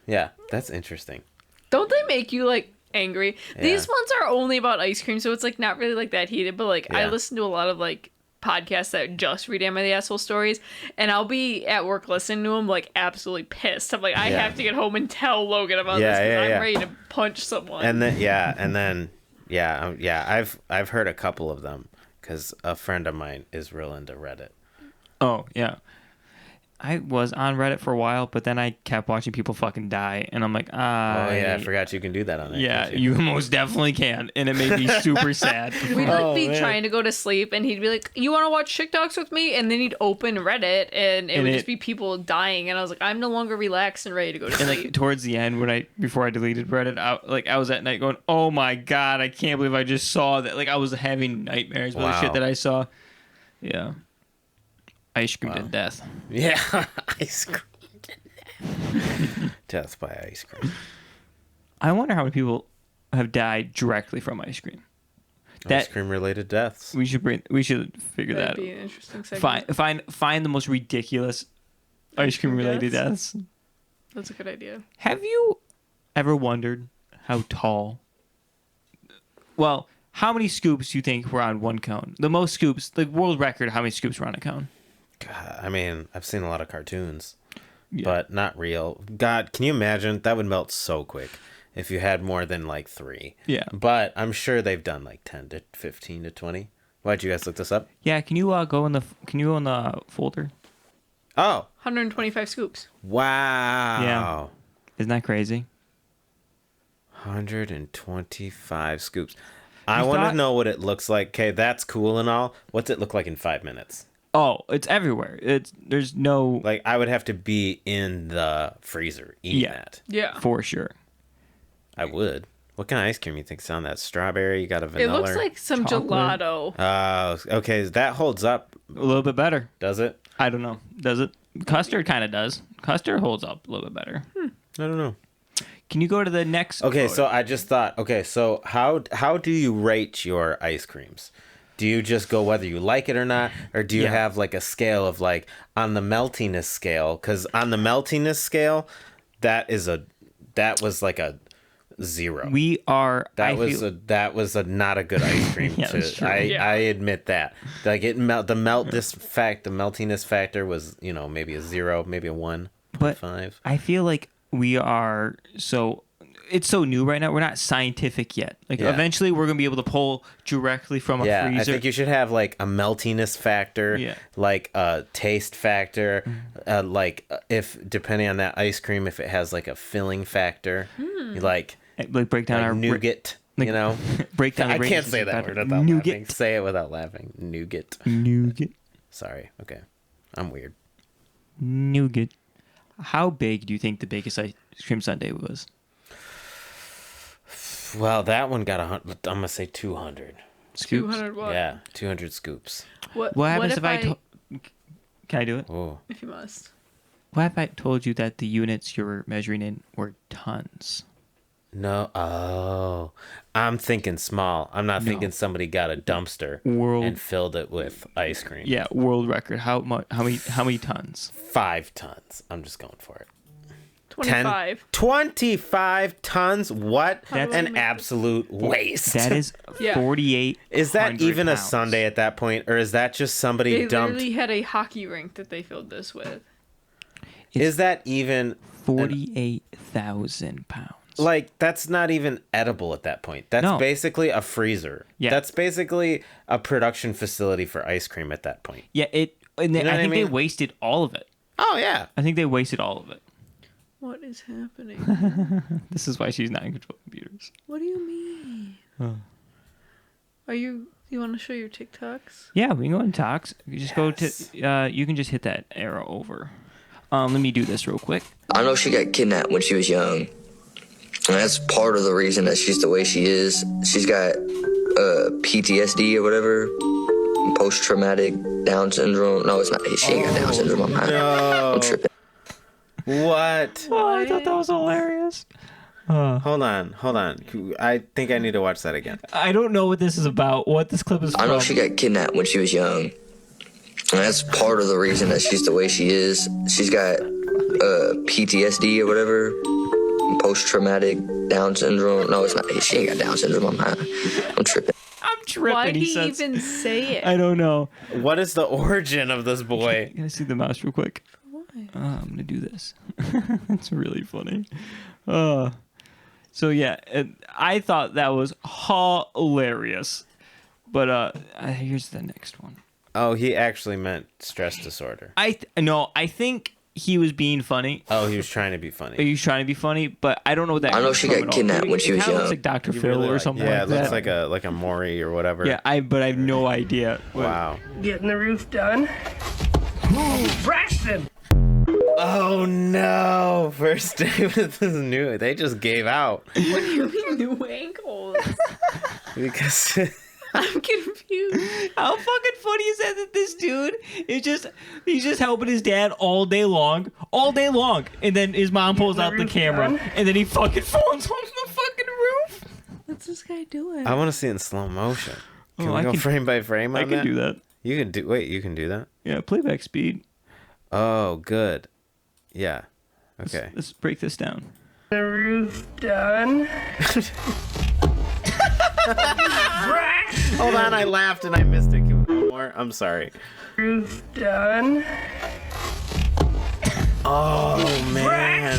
Yeah, that's interesting. Don't they make you like angry? Yeah. These ones are only about ice cream, so it's like not really like that heated. But like I Yeah. listen to a lot of like podcasts that just read Am I the Asshole stories, and I'll be at work listening to them like absolutely pissed. I'm like, I Yeah. have to get home and tell Logan about Yeah, this because yeah, I'm yeah. ready to punch someone. And then I've heard a couple of them because a friend of mine is real into Reddit. Oh, yeah. I was on Reddit for a while, but then I kept watching people fucking die, and I'm like, Oh yeah, I forgot you can do that on there. Yeah, can't you most definitely can, and it made me super sad. We'd like Oh, be man. trying to go to sleep, and he'd be like, "You want to watch TikToks with me?" And then he'd open Reddit, and it would just be people dying. And I was like, "I'm no longer relaxed and ready to go to And sleep." like towards the end, before I deleted Reddit, I was at night going, "Oh my god, I can't believe I just saw that!" Like I was having nightmares with the Wow. shit that I saw. Yeah, ice cream to death. Yeah, ice cream. Death by ice cream. I wonder how many people have died directly from ice cream. Ice cream related deaths. We should figure That'd that be an interesting segment. find the most ridiculous ice cream related deaths. That's a good idea. Have you ever wondered how tall? Well, how many scoops do you think were on one cone? The most scoops, the world record. How many scoops were on a cone? God, I mean, I've seen a lot of cartoons, Yeah. but not real. God, can you imagine? That would melt so quick if you had more than like 3. Yeah. But I'm sure they've done like 10 to 15 to 20. Why'd you guys look this up? Yeah, can you go in the folder? Oh, 125 scoops. wow. Yeah. Isn't that crazy? 125 scoops. I You want to thought- know what it looks like. Okay, that's cool and all. What's it look like in 5 minutes? Oh, it's everywhere. There's no Like, I would have to be in the freezer eating that. Yeah. for sure. I would. What kind of ice cream you think's on that? Strawberry? You got a It vanilla? looks like some chocolate. gelato. Oh, okay. That holds up, A little bit better. does it? I don't know. Does it? Custard kind of does. Custard holds up a little bit better. I don't know. Can you go to the next? Okay, photo? so I just thought. Okay, so how do you rate your ice creams? Do you just go whether you like it or not, or do you Yeah. have like a scale of like on the meltiness scale? Because on the meltiness scale, that was like a 0. we are. That was a not a good ice cream. Yeah, that's true. I admit that. Like the meltiness factor was maybe a 0, maybe a 1.5. But I feel like we are so. It's so new right now. We're not scientific yet. Like Yeah. eventually, we're gonna be able to pull directly from a Yeah, freezer. I think you should have like a meltiness factor, Yeah. like a taste factor, like if depending on that ice cream, if it has like a filling factor, like break down our nougat. like, break down. I the can't ranges say of that better. word without Nougat. laughing. Say it without laughing. Nougat. Nougat. Sorry. Okay, I'm weird. Nougat. How big do you think the biggest ice cream sundae was? Well, that one got I'm gonna say 200. Scoops. 200 what? Yeah, 200 scoops. What happens if I? Can I do it? Oh, If you must. What if I told you that the units you're measuring in were tons? no. Oh, I'm thinking small. I'm not thinking somebody got a dumpster and filled it with ice cream. Yeah, world record. How much? How many tons? 5 tons. I'm just going for it. 25. 25 tons? What? That's- an absolute waste. That is Yeah. 48. Is that even a Sunday at that point, or is that just somebody They dumped? literally had a hockey rink that they filled this with. Is that even 48,000 pounds. like that's not even edible at that point? That's No. basically a freezer. Yeah. That's basically a production facility for ice cream at that point. Yeah, know I what I think they mean? wasted all of it. Oh yeah. I think they wasted all of it. What is happening? This is why she's not in control of computers. What do you mean? Are you want to show your TikToks? Yeah, we can go and talks. You just go to. You can just hit that arrow over. Let me do this real quick. I know she got kidnapped when she was young. And that's part of the reason that she's the way she is. She's got PTSD or whatever. Post-traumatic Down syndrome. No, it's not. She ain't got Down syndrome. I'm tripping. What? Oh, I thought that was hilarious. Hold on. I think I need to watch that again. I don't know what this is about. What this clip is from. I know she got kidnapped when she was young. And that's part of the reason that she's the way she is. She's got PTSD or whatever. post-traumatic Down syndrome. No, it's not. She ain't got Down syndrome. I'm tripping. I'm tripping. Why did he says. even say it? I don't know. What is the origin of this boy? Can I see the mouse real quick? Why? I'm gonna do this. It's really funny. So yeah, I thought that was hilarious. But here's the next one. Oh, he actually meant stress disorder. I think he was being funny. Oh, he was trying to be funny. He was trying to be funny, but I don't know what that. I know she got kidnapped when she was young. Looks like Dr. Phil or something yeah, like it looks that. like a Maury or whatever. Yeah, but I have no idea. Wow. Getting the roof done. Braxton! Oh no! First day with this new. They just gave out What do you mean new ankles? because. I'm confused. How fucking funny is that this dude he's just helping his dad all day long, and then his mom pulls out the camera, and then he fucking falls off the fucking roof. What's this guy doing? I want to see it in slow motion. Can we I go can- frame by frame on I that? can do that. You can do. Wait, you can do that. Yeah, playback speed. Oh, good. Yeah. Okay. Let's break this down. The roof done. Hold on, I laughed and I missed it. Can we go more? I'm sorry. Roof done. Oh man.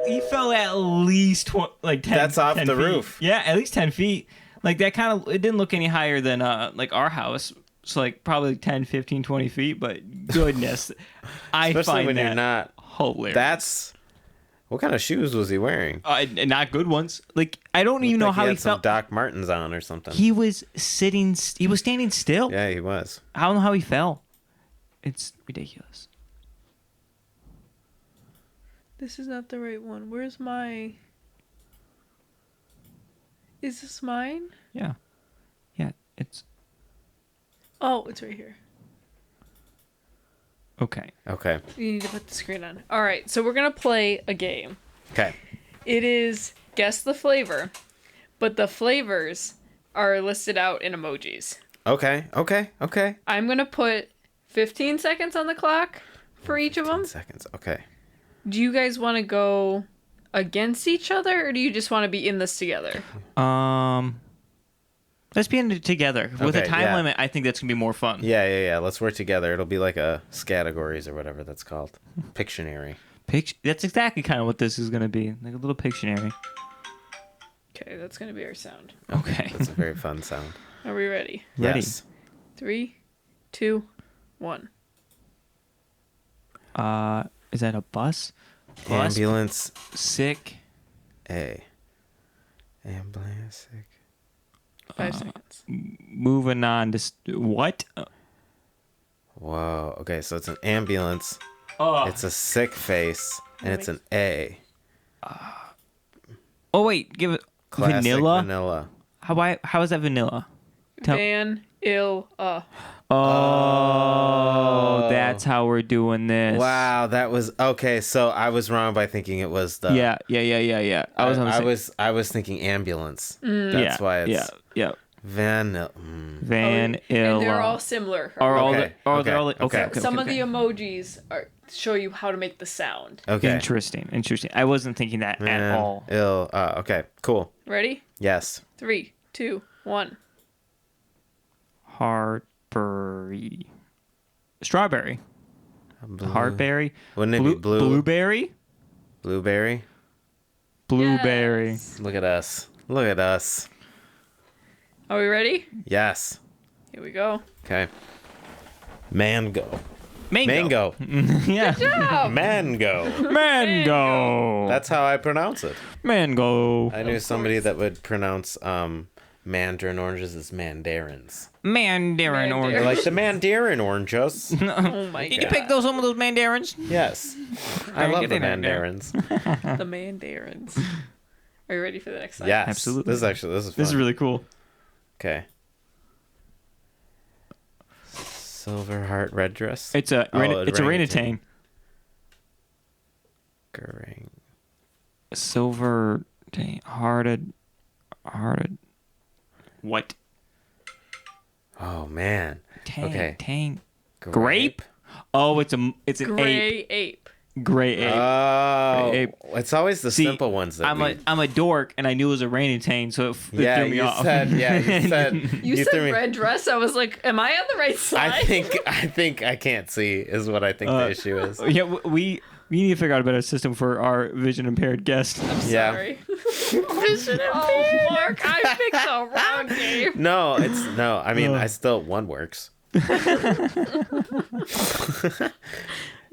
He fell at least 10. That's off 10 the feet. roof. Yeah, at least 10 feet. Like that kind of. It didn't look any higher than like our house. So like probably 10, 15, 20 feet. But goodness, I Especially find when that you're not. hilarious. That's. What kind of shoes was he wearing? And not good ones. Like I don't even Looked know like how he he had some felt. Doc Martens on or something. He was sitting. He was standing still. Yeah, he was. I don't know how he fell. It's ridiculous. This is not the right one. Where's my... Is this mine? Yeah. Yeah. It's Oh, it's right here. okay. Okay. You need to put the screen on. All right, so we're going to play a game. Okay. It is guess the flavor, but the flavors are listed out in emojis. Okay. Okay. Okay. I'm going to put 15 seconds on the clock for each of them. Seconds. Okay. Do you guys want to go against each other, or do you just want to be in this together? Let's be in it together. With a Okay, time yeah. limit, I think that's gonna be more fun. Yeah. Let's work together. It'll be like a categories or whatever that's called. Pictionary. That's exactly kind of what this is gonna be, like a little Pictionary. Okay, that's going to be our sound. Okay. It's a very fun sound. Are we ready? Ready. Yes. 3, 2, 1. Is that a bus? Bus? Ambulance. Sick. A. Ambulance. 5 seconds. Moving on to what? Whoa. Okay, so it's an ambulance. Oh. It's a sick face, and it's an A. Oh wait, give it Classic vanilla. How is that vanilla? Tell- Oh, that's how we're doing this. Wow, that was okay. So I was wrong by thinking it was the. Yeah. I was thinking ambulance. That's why it's yeah. vanilla. Vanilla. And they're all similar. Are all Okay, the, are okay, they all the, okay. okay. Some of the emojis show you how to make the sound. Okay. Interesting. I wasn't thinking that at all. Okay. Cool. Ready? Yes. 3, 2, 1. Heartberry. Strawberry. Heartberry. Wouldn't it be blue? Blueberry. Blueberry. Blueberry. Yes. Look at us. Look at us. Are we ready? Yes. Here we go. Okay. Mango. Mango. Mango. Yeah. Oh, Mango. Mango. That's how I pronounce it. Mango. I knew somebody that would pronounce mandarin oranges as mandarins. Mandarin Mandarin. orange. They're like the mandarin oranges. oh my Did god. you pick some of those mandarins? Yes. I love get the in there. mandarins. The mandarins. Are you ready for the next slide? Yes. Absolutely. This is fun. This is really cool. Okay. Silver heart red dress. It's a orangutan. Orangutan. Silver hearted. What? Oh man. Tang. Okay. Tang. Grape? Oh, it's an ape. Gray ape. Gray ape. Oh, Gray ape. it's always the See, simple ones that I'm a dork, and I knew it was a orangutan, so it threw me you off. said, You said threw me. red dress. I was like, am I on the right side? I think I can't see is what I think the issue is. Yeah, we need to figure out a better system for our vision impaired guest. Yeah. Sorry. Oh, Mark, I picked the wrong game. No, I mean, I still one works.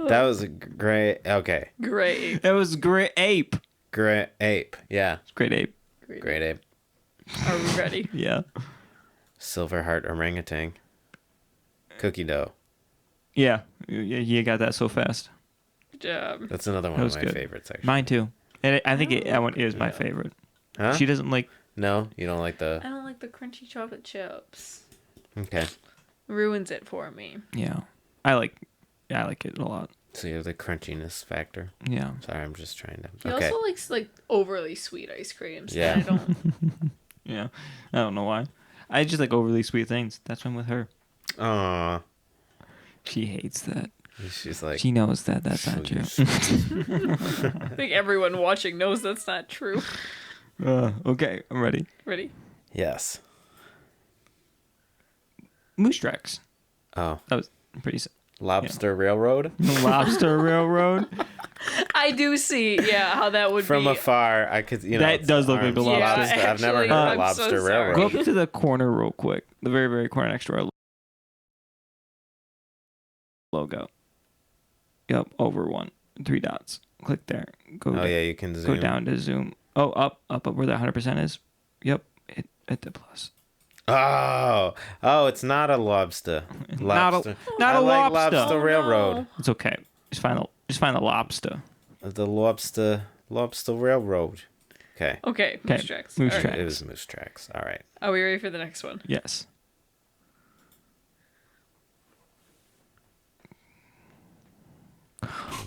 That was a great. Okay. Great. That was great ape. Great ape. Yeah. Great ape. Great ape. Are we ready? Yeah. Silver heart orangutan. Cookie dough. Yeah. You got that so fast. Good job. That's another one That of was my good. favorites, actually. Mine too. And I think that one is my favorite. Huh? She doesn't like. No, you don't like the. I don't like the crunchy chocolate chips. Okay. Ruins it for me. Yeah. I like it a lot. So you have the crunchiness factor. Yeah. Sorry, I'm just trying to. He Okay. also likes like overly sweet ice creams. Yeah. And I don't. Yeah. I don't know why. I just like overly sweet things. That's why I'm with her. Aw. She hates that. She's like. She knows that that's not true. I think everyone watching knows that's not true. Okay, I'm ready. Ready? Yes. Moose tracks. Oh. That was pretty. Lobster Railroad. Lobster Railroad. I do see, how that would From be. afar, I could, That it's does look like a arms. lobster. Yeah, I've never actually, heard I'm of Lobster so sorry. Go Railroad. up to the corner real quick. The very, very corner next to our logo. Yep, over one. 3 dots. Click there. Go. Oh, yeah, you can zoom. Go down to zoom. Oh, up where that 100% is. Yep. Hit the plus. Oh, it's not a lobster. Not a I like lobster. Lobster Oh, Railroad. no. It's okay. Just find the lobster. The Lobster Railroad. Okay. Okay, Okay, moose tracks. moose All right. tracks. It was moose tracks. All right. Are we ready for the next one? Yes.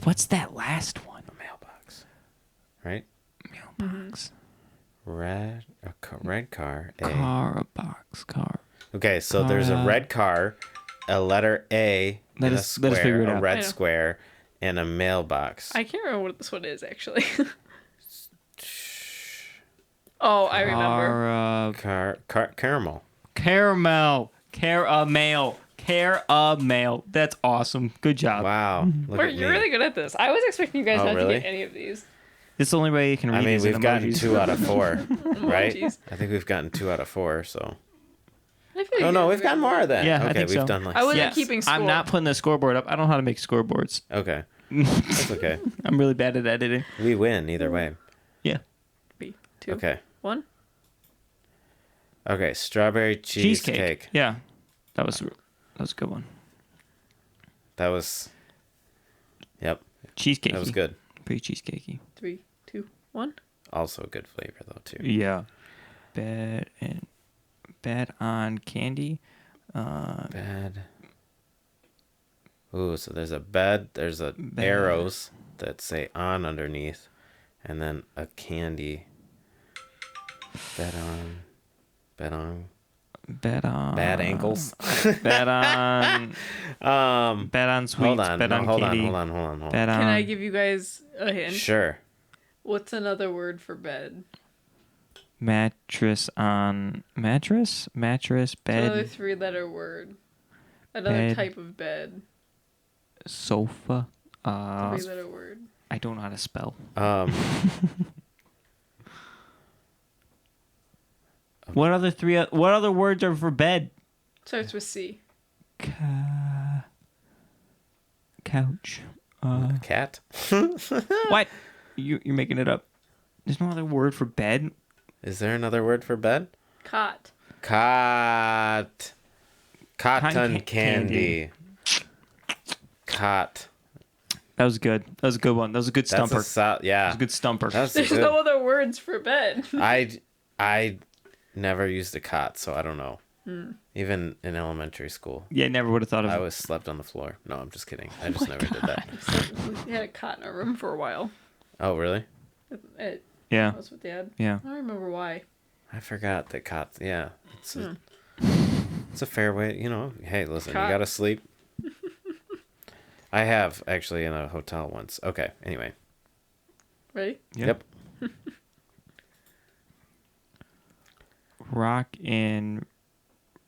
What's that last one? A mailbox. Right? Mailbox. Red car. A. Car box. Car. Okay, so there's a red car, a letter A, Let in a us figure square, it a out. I red know. square, and a mailbox. I can't remember what this one is actually. Oh, I remember. Caramel. Caramel. Caramel. That's awesome. Good job. Wow. Look Mark, at you're me. really good at this. I was expecting you guys Oh, not really? to get any of these. It's the only way you can read I mean, these in we've gotten emojis. 2 out of 4, right? Emojis. I think we've gotten 2 out of 4, so. I feel Oh, like no, you we've gotten more of that. Yeah, I okay, think we've so. done like. I wasn't Yes, keeping score. I'm not putting the scoreboard up. I don't know how to make scoreboards. Okay. That's okay. I'm really bad at editing. We win either way. Yeah. 3, 2, Okay. 1. Okay, strawberry cheesecake. Yeah. That was a good one. That was. Yep, Cheesecake. that was good. Pretty cheesecakey. 3, 2, 1. Also a good flavor though too. Yeah. Bad on candy. Bad. Ooh, so there's a bed. There's Bad. arrows that say on underneath, and then a candy. Bet on. Bad on. Bad ankles. Bad on. Bad on sweets. Hold on. Bad No, on hold candy. on. Hold on. Bad on. Can I give you guys a hint? Sure. What's another word for bed? Mattress on mattress Another bed 3-letter word. Another Bed. type of bed. sofa. 3-letter word. I don't know how to spell. What other words are for bed? Starts with C. Couch. Cat. What? You're making it up. There's no other word for bed. Is there another word for bed? Cot. Cotton Cotton candy. Cot. That was good. That was a good one. That was a good That's stumper. a yeah. That was a good stumper. That's There's good. no other words for bed. I never used a cot, so I don't know. Even in elementary school, Yeah, never would have thought of I it. was slept on the floor. No, I'm just kidding. I just never did that. We had a cot in our room for a while. Oh, really? It Yeah. was with Dad. Yeah. I don't remember why. I forgot that cots. Yeah, it's a fair way. You know, hey, listen, Cot. you gotta sleep. I have actually in a hotel once. Okay. Anyway. Ready? Yep. Rock and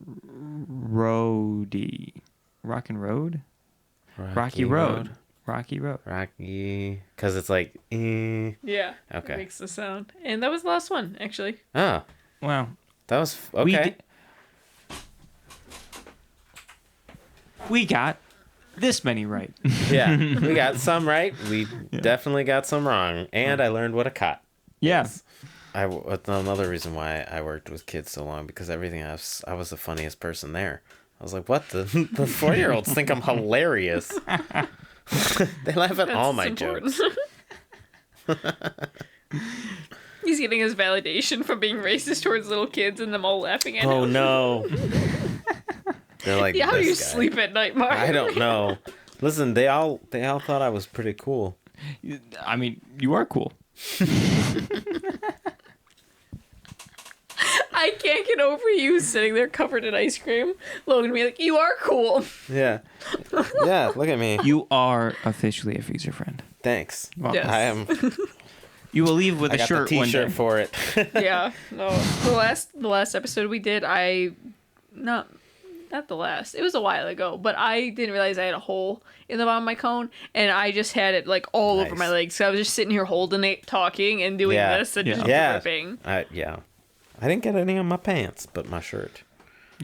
Roadie. Rock and Road? Rocky Road. Rocky Road. Rocky. Because it's like, eh. Yeah. Okay. It makes the sound. And that was the last one, actually. Oh. Wow. That was, okay. We got this many right. Yeah. We got some right. We definitely got some wrong. And I learned what a cot. Yeah. That's another reason why I worked with kids so long, because everything else, I was the funniest person there. I was like, what? The 4-year-olds think I'm hilarious. They laugh at all my jokes. He's getting his validation from being racist towards little kids and them all laughing at him. Oh, no. They're like, Yeah, how do you this guy. sleep at night, Mark? I don't know. Listen, they all thought I was pretty cool. I mean, you are cool. I can't get over you sitting there covered in ice cream. Logan be like, you are cool. Yeah. Yeah, look at me. You are officially a freezer friend. Thanks. Well, Yes. I am. You will leave with I a got shirt the one t-shirt day. for it. Yeah. No. The last episode we did, not the last. It was a while ago, but I didn't realize I had a hole in the bottom of my cone, and I just had it like all over Nice. my legs. So I was just sitting here holding it, talking, and doing Yeah. this, and just Yeah. dripping. Yeah. I didn't get any on my pants, but my shirt.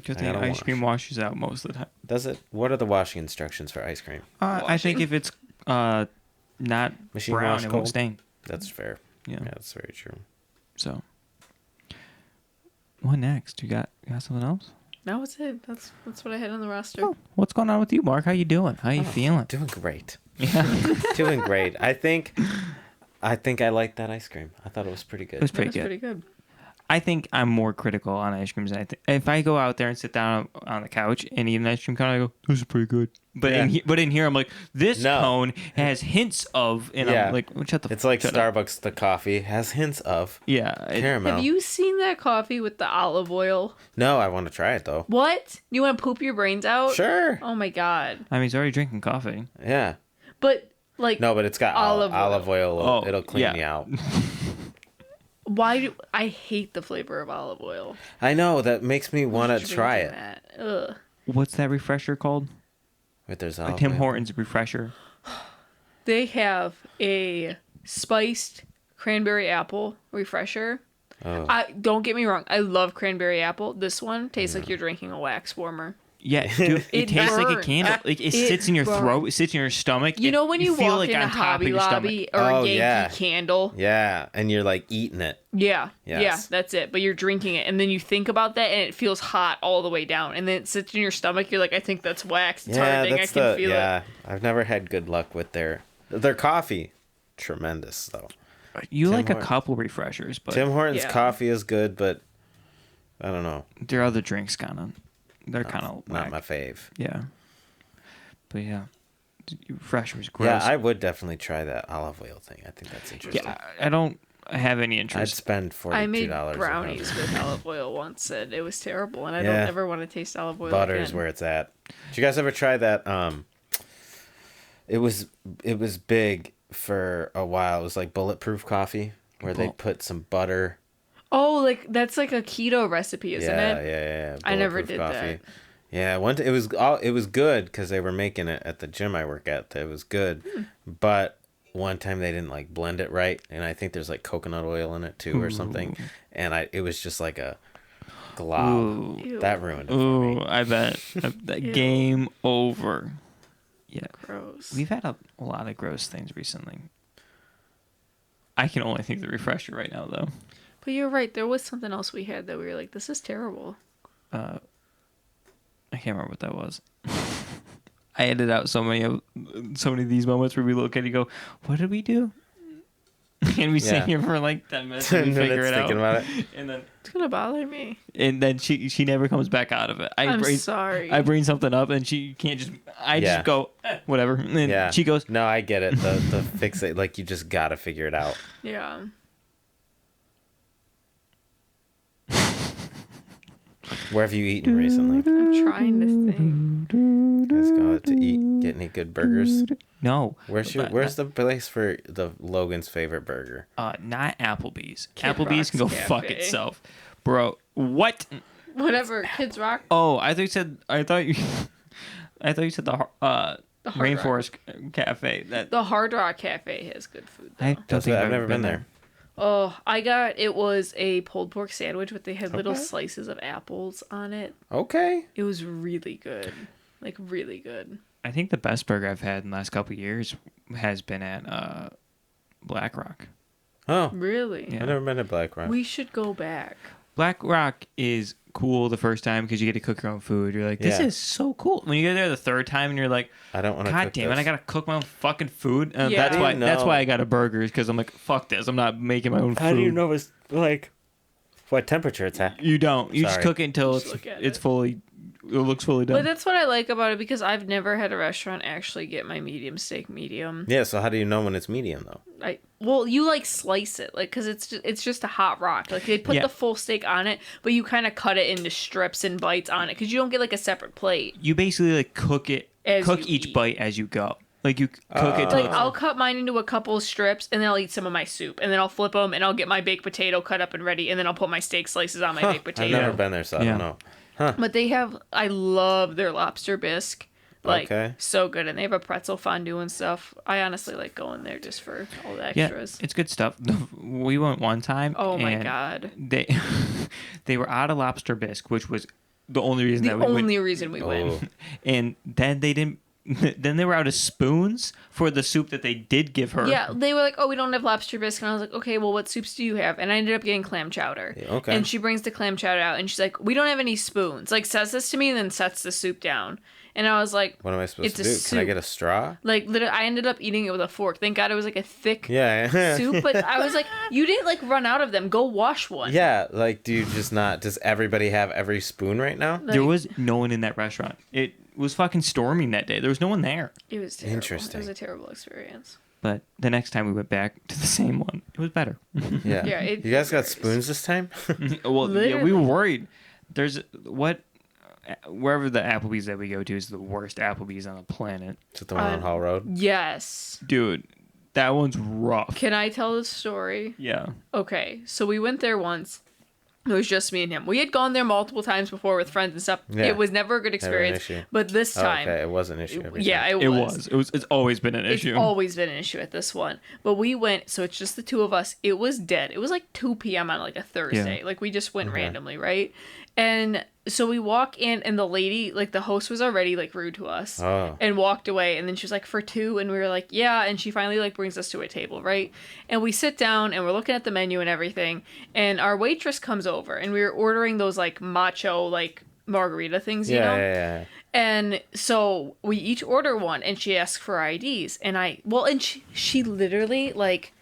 Good I thing gotta ice cream washes out most of the time. Does it? What are the washing instructions for ice cream? I think if it's not Machine brown, wash it cold? won't stain. That's fair. Yeah. Yeah, that's very true. So, what next? You got something else? That was it. That's what I had on the roster. Oh, what's going on with you, Mark? How you doing? How you feeling? Doing great. Yeah, Doing great. I think I liked that ice cream. I thought it was pretty it good. was That pretty was good. pretty good. I think I'm more critical on ice creams than I think. If I go out there and sit down on the couch and eat an ice cream cone, I go, "This is pretty good." But in here, I'm like, "This cone has hints of," and I'm like, well, "Shut the." It's like shut up." Starbucks. The coffee has hints of Yeah, caramel. Have you seen that coffee with the olive oil? No, I want to try it though. What? You want to poop your brains out? Sure. Oh my god. I mean, he's already drinking coffee. Yeah. But like, No, but it's got olive oil. Oh, It'll clean yeah. me out. why do I hate the flavor of olive oil? I know, that makes me want to try it. That. Ugh. What's that refresher called? Wait, there's A olive Tim oil. Hortons refresher. They have a spiced cranberry apple refresher. Oh. Don't get me wrong. I love cranberry apple. This one tastes like you're drinking a wax warmer. Yeah, dude, it It tastes like a burns. candle. Like it sits in your burns. throat, it sits in your stomach. You know when you feel walk like in a on top of Hobby your stomach. Lobby or Oh, a Yankee yeah. Candle? Yeah, and you're like eating it. Yeah. Yes. Yeah, that's it. But you're drinking it, and then you think about that, and it feels hot all the way down, and then it sits in your stomach. You're like, I think that's wax. It's hardening. I can feel it. I've never had good luck with their coffee. Tremendous though. You Tim like Hortons. a couple refreshers, but Tim Hortons Yeah. coffee is good, but I don't know. their other drinks they're kind of Not my fave. Yeah. But yeah, refreshers gross. Yeah, I would definitely try that olive oil thing. I think that's interesting. Yeah, I don't have any I'd interest. spend $42. I made on brownies with olive oil once, and it was terrible, and I Yeah. don't ever want to taste olive oil Butter is again. where it's at. Did you guys ever try that? It was big for a while. It was like bulletproof coffee, where they put some butter. Oh, like that's like a keto recipe, isn't it? Yeah. I never Bulletproof did that. Yeah, it was good because they were making it at the gym I work at. It was good, but one time they didn't like blend it right, and I think there's like coconut oil in it too or something, and it was just like a glob. Ooh. Ew. That ruined it for Ooh, me. I bet. That Ew. game over. Yeah. Gross. We've had a lot of gross things recently. I can only think of the refresher right now, though. But you're right. There was something else we had that we were like, this is terrible. I can't remember what that was. I edited out so many of these moments where we look at it and go, what did we do? And we sit Yeah. here for like 10 minutes 10 and we figure minutes it out. thinking about it. It's gonna bother me. And then she never comes back out of it. I'm sorry. I bring something up and she can't just. I just go whatever. And then Yeah. she goes. No, I get it. The fix it, like you just gotta figure it out. Yeah. Where have you eaten recently? I'm trying to think. Guys go out to eat, get any good burgers? No. Where's the place for the Logan's favorite burger? Not Applebee's. Kid Applebee's Rock's can go Cafe. fuck itself, bro. What? Whatever, Kids Rock. Oh, I thought you said the Rainforest Cafe. The Hard Rock Cafe has good food, though. I don't think I've never been there. Oh, it was a pulled pork sandwich, but they had little slices of apples on it. Okay. It was really good. Like, really good. I think the best burger I've had in the last couple of years has been at Black Rock. Oh, Really? Yeah. I've never been to Black Rock. We should go back. Black Rock is cool the first time because you get to cook your own food. You're like, this Yeah. is so cool. When you get there the third time and you're like, I don't want to. God damn it, I gotta cook my own fucking food. Yeah. That's How why. do you That's know? why I got a burger because I'm like, fuck this. I'm not making my own food. How do you know it's like what temperature it's at? You don't. You just Sorry. cook it until Just it's look at it's it. fully. It looks fully done. But that's what I like about it because I've never had a restaurant actually get my medium steak medium. Yeah. So how do you know when it's medium though? Well, you like slice it like because it's just a hot rock. Like they put Yeah. the full steak on it, but you kind of cut it into strips and bites on it because you don't get like a separate plate. You basically like cook it, As cook you each eat. bite as you go. Like you cook it. Till Like I'll cut mine into a couple of strips and then I'll eat some of my soup and then I'll flip them and I'll get my baked potato cut up and ready and then I'll put my steak slices on my baked I've potato. never been there, so I Yeah. don't know. But I love their lobster bisque. Like, Okay. so good. And they have a pretzel fondue and stuff. I honestly like going there just for all the yeah, extras. it's good stuff. We went one time. Oh my and God. They were out of lobster bisque, which was the only reason The that we only went. reason we Oh. went. And then they didn't. Then they were out of spoons for the soup that they did give her. Yeah, they were like, oh, we don't have lobster bisque. And I was like, okay, well, what soups do you have? And I ended up getting clam chowder. Yeah, okay. And she brings the clam chowder out and she's like, we don't have any spoons. Like, says this to me and then sets the soup down. And I was like, What am I supposed It's to a do? Can I soup. get a straw? like, literally, I ended up eating it with a fork. Thank God it was like a thick Yeah. soup. But I was like, you didn't like run out of them. Go wash one. Yeah. Like, do you just not? Does everybody have every spoon right now? Like, There was no one in that restaurant. It was fucking storming that day. There was no one there. It was terrible. Interesting. It was a terrible experience. But the next time we went back to the same one, it was better. Yeah. Yeah, it You guys got varies. spoons this time? Well, yeah, we Literally. were worried. Wherever the Applebee's that we go to is the worst Applebee's on the planet. Is it the one on Hall Road? Yes. Dude, that one's rough. Can I tell the story? Yeah. Okay, so we went there once. It was just me and him. We had gone there multiple times before with friends and stuff. Yeah. It was never a good Never an experience. issue. But this Oh, time, okay, it was an issue. Every yeah, time. it was. It's always been an It's issue. always been an issue at this one. But we went, so it's just the two of us. It was dead. It was like 2 p.m. on like a Thursday. Yeah. Like we just went randomly, right? And so we walk in, and the lady, like the host was already like rude to us Oh. and walked away. And then she was like, for two. And we were like, yeah. And she finally like brings us to a table, right? And we sit down and we're looking at the menu and everything. And our waitress comes over and we were ordering those like macho, like margarita things, you know? Yeah. And so we each order one and she asks for IDs. And she literally like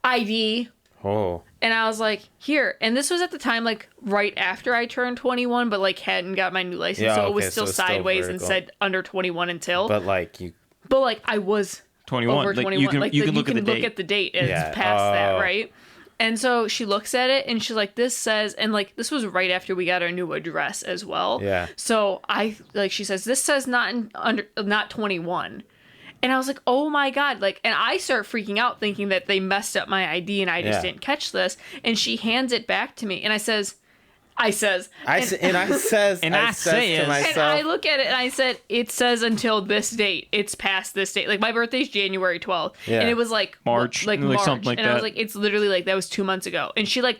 ID. Oh. And I was like, here. And this was at the time, like right after I turned 21, but like hadn't got my new license. Yeah, so it was okay, still so it's still sideways and vertical. said under 21 until. But like you. But like I was 21. over Like, 21. you can, like you can look at the date. at the date and Yeah. it's past that, Oh. right? And so she looks at it and she's like, this says, and like this was right after we got our new address as well. Yeah. So she says, this says not 21. And I was like, oh my God. Like, and I start freaking out thinking that they messed up my ID and I just Yeah. didn't catch this. And she hands it back to me and I says, I says And I says- to and myself. I look at it and I said, it says until this date. It's past this date. Like my birthday's January 12th. Yeah. And it was like March, Like like March. something like and I was that. like, it's literally like that was 2 months ago. And she like,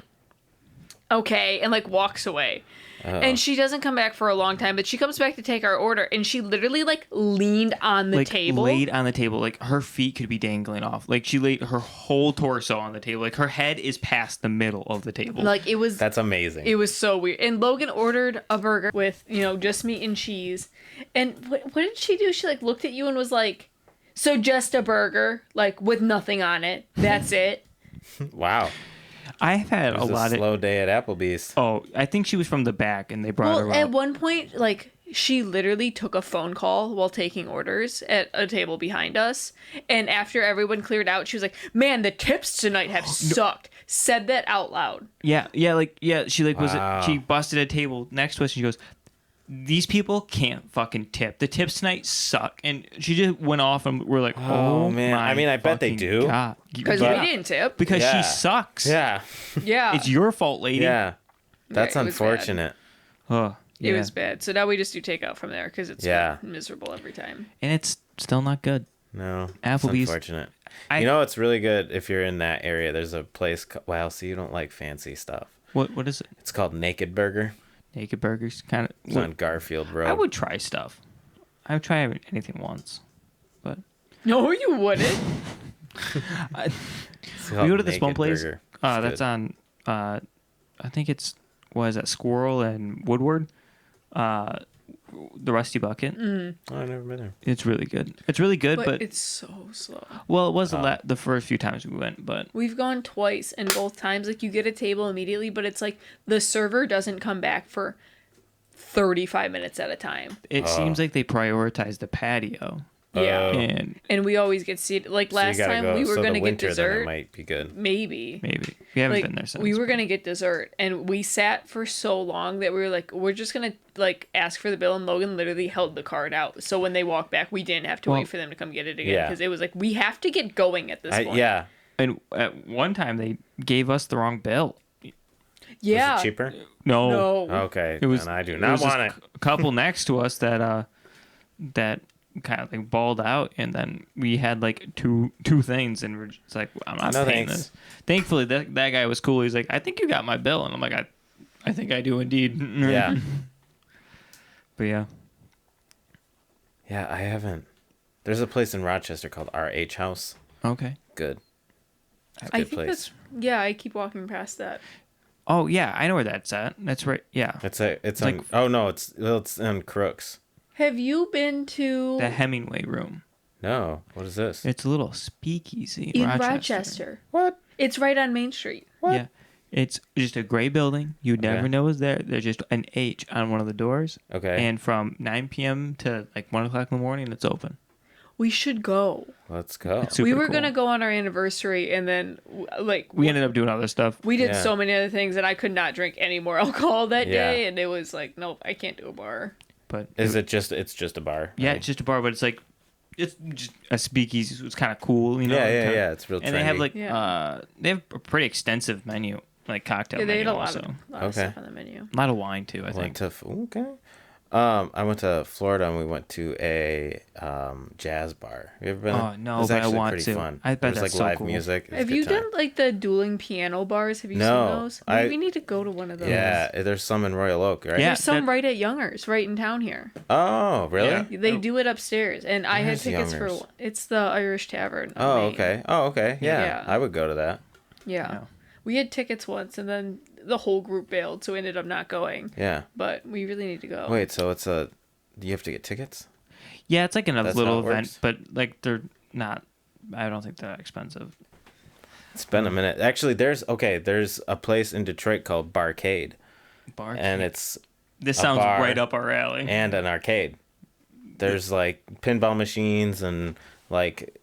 okay, and like walks away. And she doesn't come back for a long time, but she comes back to take our order and she literally like leaned on the like table. laid on the table, like her feet could be dangling off. Like she laid her whole torso on the table. Like her head is past the middle of the table. Like it was That's amazing. It was so weird. And Logan ordered a burger with, just meat and cheese. And what did she do? She like looked at you and was like, so just a burger, like with nothing on it. That's it. Wow. I've had It a was a lot slow day at Applebee's. Oh, I think she was from the back and they brought her Well, up. at one point, like she literally took a phone call while taking orders at a table behind us. And after everyone cleared out, she was like, man, the tips tonight have sucked. Said that out loud. Yeah. She like Wow. she busted a table next to us and she goes, these people can't fucking tip. The tips tonight suck. And she just went off and we're like, Oh, man. my I mean, I bet they fucking do. God. Because we didn't tip. Because Yeah. she sucks. Yeah. Yeah. It's your fault, lady. Yeah. That's Right, it was bad. unfortunate. Oh, It yeah. was bad. So now we just do takeout from there because it's miserable every time. And it's still not good. No. Applebee's. It's unfortunate. I- You know, it's really good if you're in that area. There's a place. Wow, so you don't like fancy stuff. What is it? It's called Naked Burger. Naked Burgers? Kind It's of. on Garfield Road. I would try stuff. I would try anything once. But No, you wouldn't. It's called we go to this one Naked place. Burger. It's That's good. on. I think it's Squirrel and Woodward. The Rusty Bucket. Oh, I've never been there. It's really good. It's really good, but it's so slow. well, it was the first few times we went, but We've gone twice, and both times, like, you get a table immediately, but it's like the server doesn't come back for 35 minutes at a time. it seems like they prioritize the patio. Yeah. Oh. And we always get seated. Like, So you last gotta time go- we were so going the to get winter, then dessert. it might be good. Maybe. We haven't Like, been there since. we were going to get dessert, and we sat for so long that we were like, we're just going to, like, ask for the bill, and Logan literally held the card out. So when they walked back, we didn't have to wait for them to come get it again. Yeah. Because it was like, we have to get going at this point. Yeah. And at one time they gave us the wrong bill. Yeah. Was it cheaper? No. No. Okay. It was. And I do there not was this want it. couple next to us that kind of like balled out, and then we had like two things, and we're just like, I'm not No, paying thanks. this. Thankfully, that guy was cool. He's like, I think you got my bill, and I'm like, I think I do indeed. Yeah. But yeah. Yeah, I haven't. There's a place in Rochester called RH House. Okay. Good. It's a I good think place. that's, yeah, I keep walking past that. Oh yeah, I know where that's at. That's right. Yeah. It's like- on. Oh no, it's on Crooks. Have you been to The Hemingway Room. No, what is this? It's a little speakeasy in Rochester? What? It's right on Main Street. What? Yeah. It's just a gray building. You'd never Okay. know it was there. There's just an H on one of the doors. Okay. And from 9 p.m. to like 1 o'clock in the morning, it's open. We should go. Let's go. It's super We were cool. gonna go on our anniversary, and then like We ended up doing other stuff. we did Yeah. so many other things, and I could not drink any more alcohol that Yeah. day, and it was like, nope, I can't do a bar. But Is it just? It's just a bar. yeah, right? it's just a bar, but it's like it's just a speakeasy. So it's kind of cool, you know. Yeah, yeah, kinda- yeah, it's real And they have trendy. like Yeah. they have a pretty extensive menu, like cocktail Yeah, they menu had a lot also. of Okay. stuff on the menu. A lot of wine too, I I think. went to okay. I went to Florida and we went to a jazz bar. You ever been? Oh, no, it was but I actually want pretty to. fun. I bet it was that's like so live cool. music. It was a Have good you time. done like the dueling piano bars? Have you No, seen those? I- We need to go to one of those. Yeah, there's some in Royal Oak, right? Yeah. There's some that- right at Youngers, right in town here. Oh, really? Yeah. They do it upstairs, and I had Where's tickets Youngers? for. It's the Irish Tavern. on Oh, Main. okay. Oh, okay. Yeah, Yeah. I would go to that. Yeah. Yeah. We had tickets once, and then the whole group bailed, so we ended up not going. Yeah. But we really need to go. Wait, so it's a. Do you have to get tickets? Yeah, it's like a That's little how it event, works? but like they're not. I don't think they're expensive. It's been a minute. Actually, there's a place in Detroit called Barcade, Bar. and it's This a sounds bar right up our alley. and an arcade. There's like pinball machines and like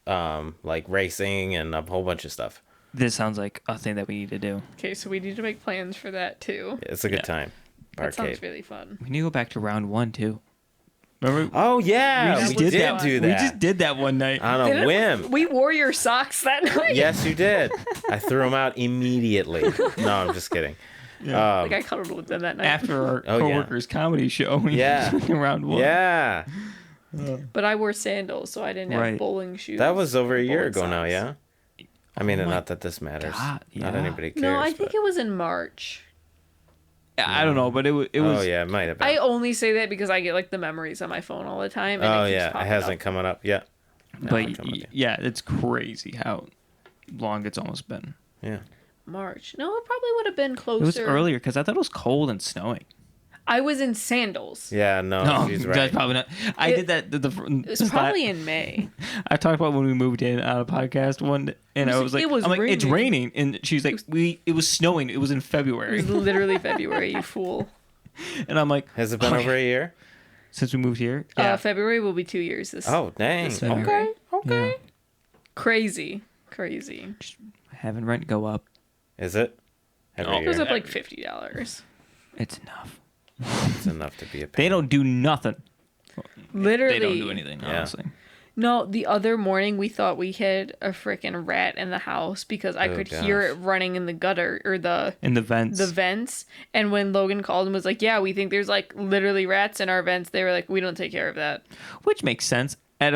racing and a whole bunch of stuff. This sounds like a thing that we need to do. Okay, so we need to make plans for that too. It's a good Yeah. time. That sounds Barcade. really fun. We need to go back to round 1 too. Remember? Oh yeah, We we, just did did that. do that. We just did that one night. on a Didn't whim. We wore your socks that night. Yes, you did. I threw them out immediately. No, I'm just kidding. Like I cuddled with them that night. After our Oh, yeah. coworkers' comedy show. We Yeah. did round 1. Yeah, But I wore sandals, so I didn't have Right. bowling shoes. that was over a year Bowling ago now. socks. Yeah. I mean, Oh my not that this matters. God, Not yeah. anybody cares. No, I think but- it was in March. I don't know, but it was. Oh yeah, it might have been. I only say that because I get like the memories on my phone all the time. And Oh it keeps yeah, it popping hasn't up. coming up yet. No, But it'll come up yet. yeah, it's crazy how long it's almost been. Yeah. March. No, it probably would have been closer. It was earlier because I thought it was cold and snowing. I was in sandals. Yeah. No, No, she's that's right. probably not. I It- did that. It was probably in May. I talked about when we moved in on a podcast one, and I was like, It was I'm like, it's raining. raining, and she's like, it was snowing. It was in It February, was literally February, you fool. and I'm like, Has it been oh, over a year? since we moved here. Yeah. February will be 2 years this Oh, dang. this February. Okay. Yeah. Crazy. Having rent go up. Is it? Every It goes year? up like $50. It's enough. It's enough to be a They pain. don't do nothing. Literally. They don't do anything, Yeah. honestly. No, the other morning we thought we had a freaking rat in the house because I could hear it running in the gutter or In the vents. the vents. And when Logan called and was like, "Yeah, we think there's like literally rats in our vents," they were like, "We don't take care of that. Which makes sense. In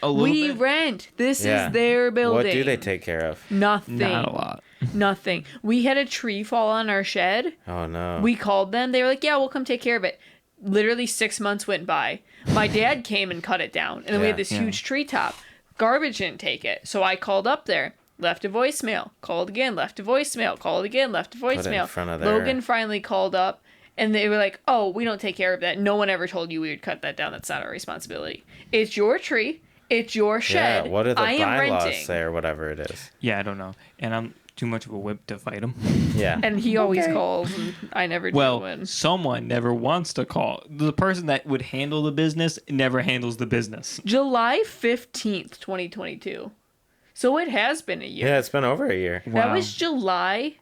a little We bit. rent. This Yeah. is their building." What do they take care of? Nothing. Not a lot. Nothing. We had a tree fall on our shed. Oh, no. We called them. They were like, "Yeah, we'll come take care of it." Literally 6 months went by. My dad came and cut it down. And then we had this huge tree top. Garbage didn't take it. So I called up there, left a voicemail, called again, left a voicemail, called again, left a Put it in voicemail. front of their- Logan finally called up and they were like, "Oh, we don't take care of that. No one ever told you we would cut that down. That's not our responsibility. It's your tree. It's your shed. Yeah, what do the I am bylaws renting." say or whatever it is? Yeah, I don't know. And I'm too much of a whip to fight him. Yeah. And he always calls and I never do Well, win. someone never wants to call. The person that would handle the business never handles the business. July 15th, 2022. So it has been a year. Yeah, it's been over a year. That was July.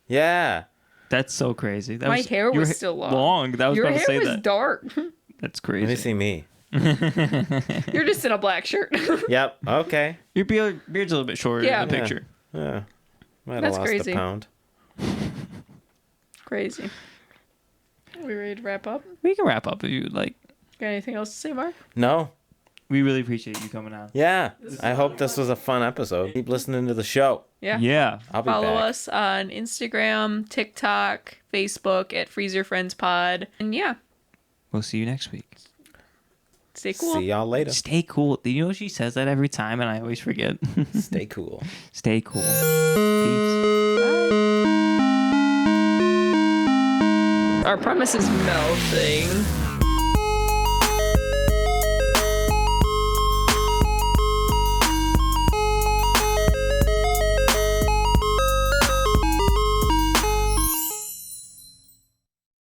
Yeah. That's so crazy. That My hair your was ha- still long. long. I was Your about hair to say was that. dark. That's Let me crazy. see me. You're just in a black shirt. Yep. Okay. Your beard's a little bit shorter Yeah. in the picture. Yeah. Might have That's lost crazy. a pound. Crazy. Are we ready to wrap up? We can wrap up if you would like. Got anything else to say, Mark? No. We really appreciate you coming on. Yeah. I hope this was a fun episode. Keep listening to the show. Yeah. Yeah. I'll be Follow back. us on Instagram, TikTok, Facebook at Freezer Friends Pod. And yeah, We'll see you next week. stay cool. See y'all later. Stay cool. You know she says that every time and I always forget. Stay cool. Stay cool. Peace. Our premise is melting.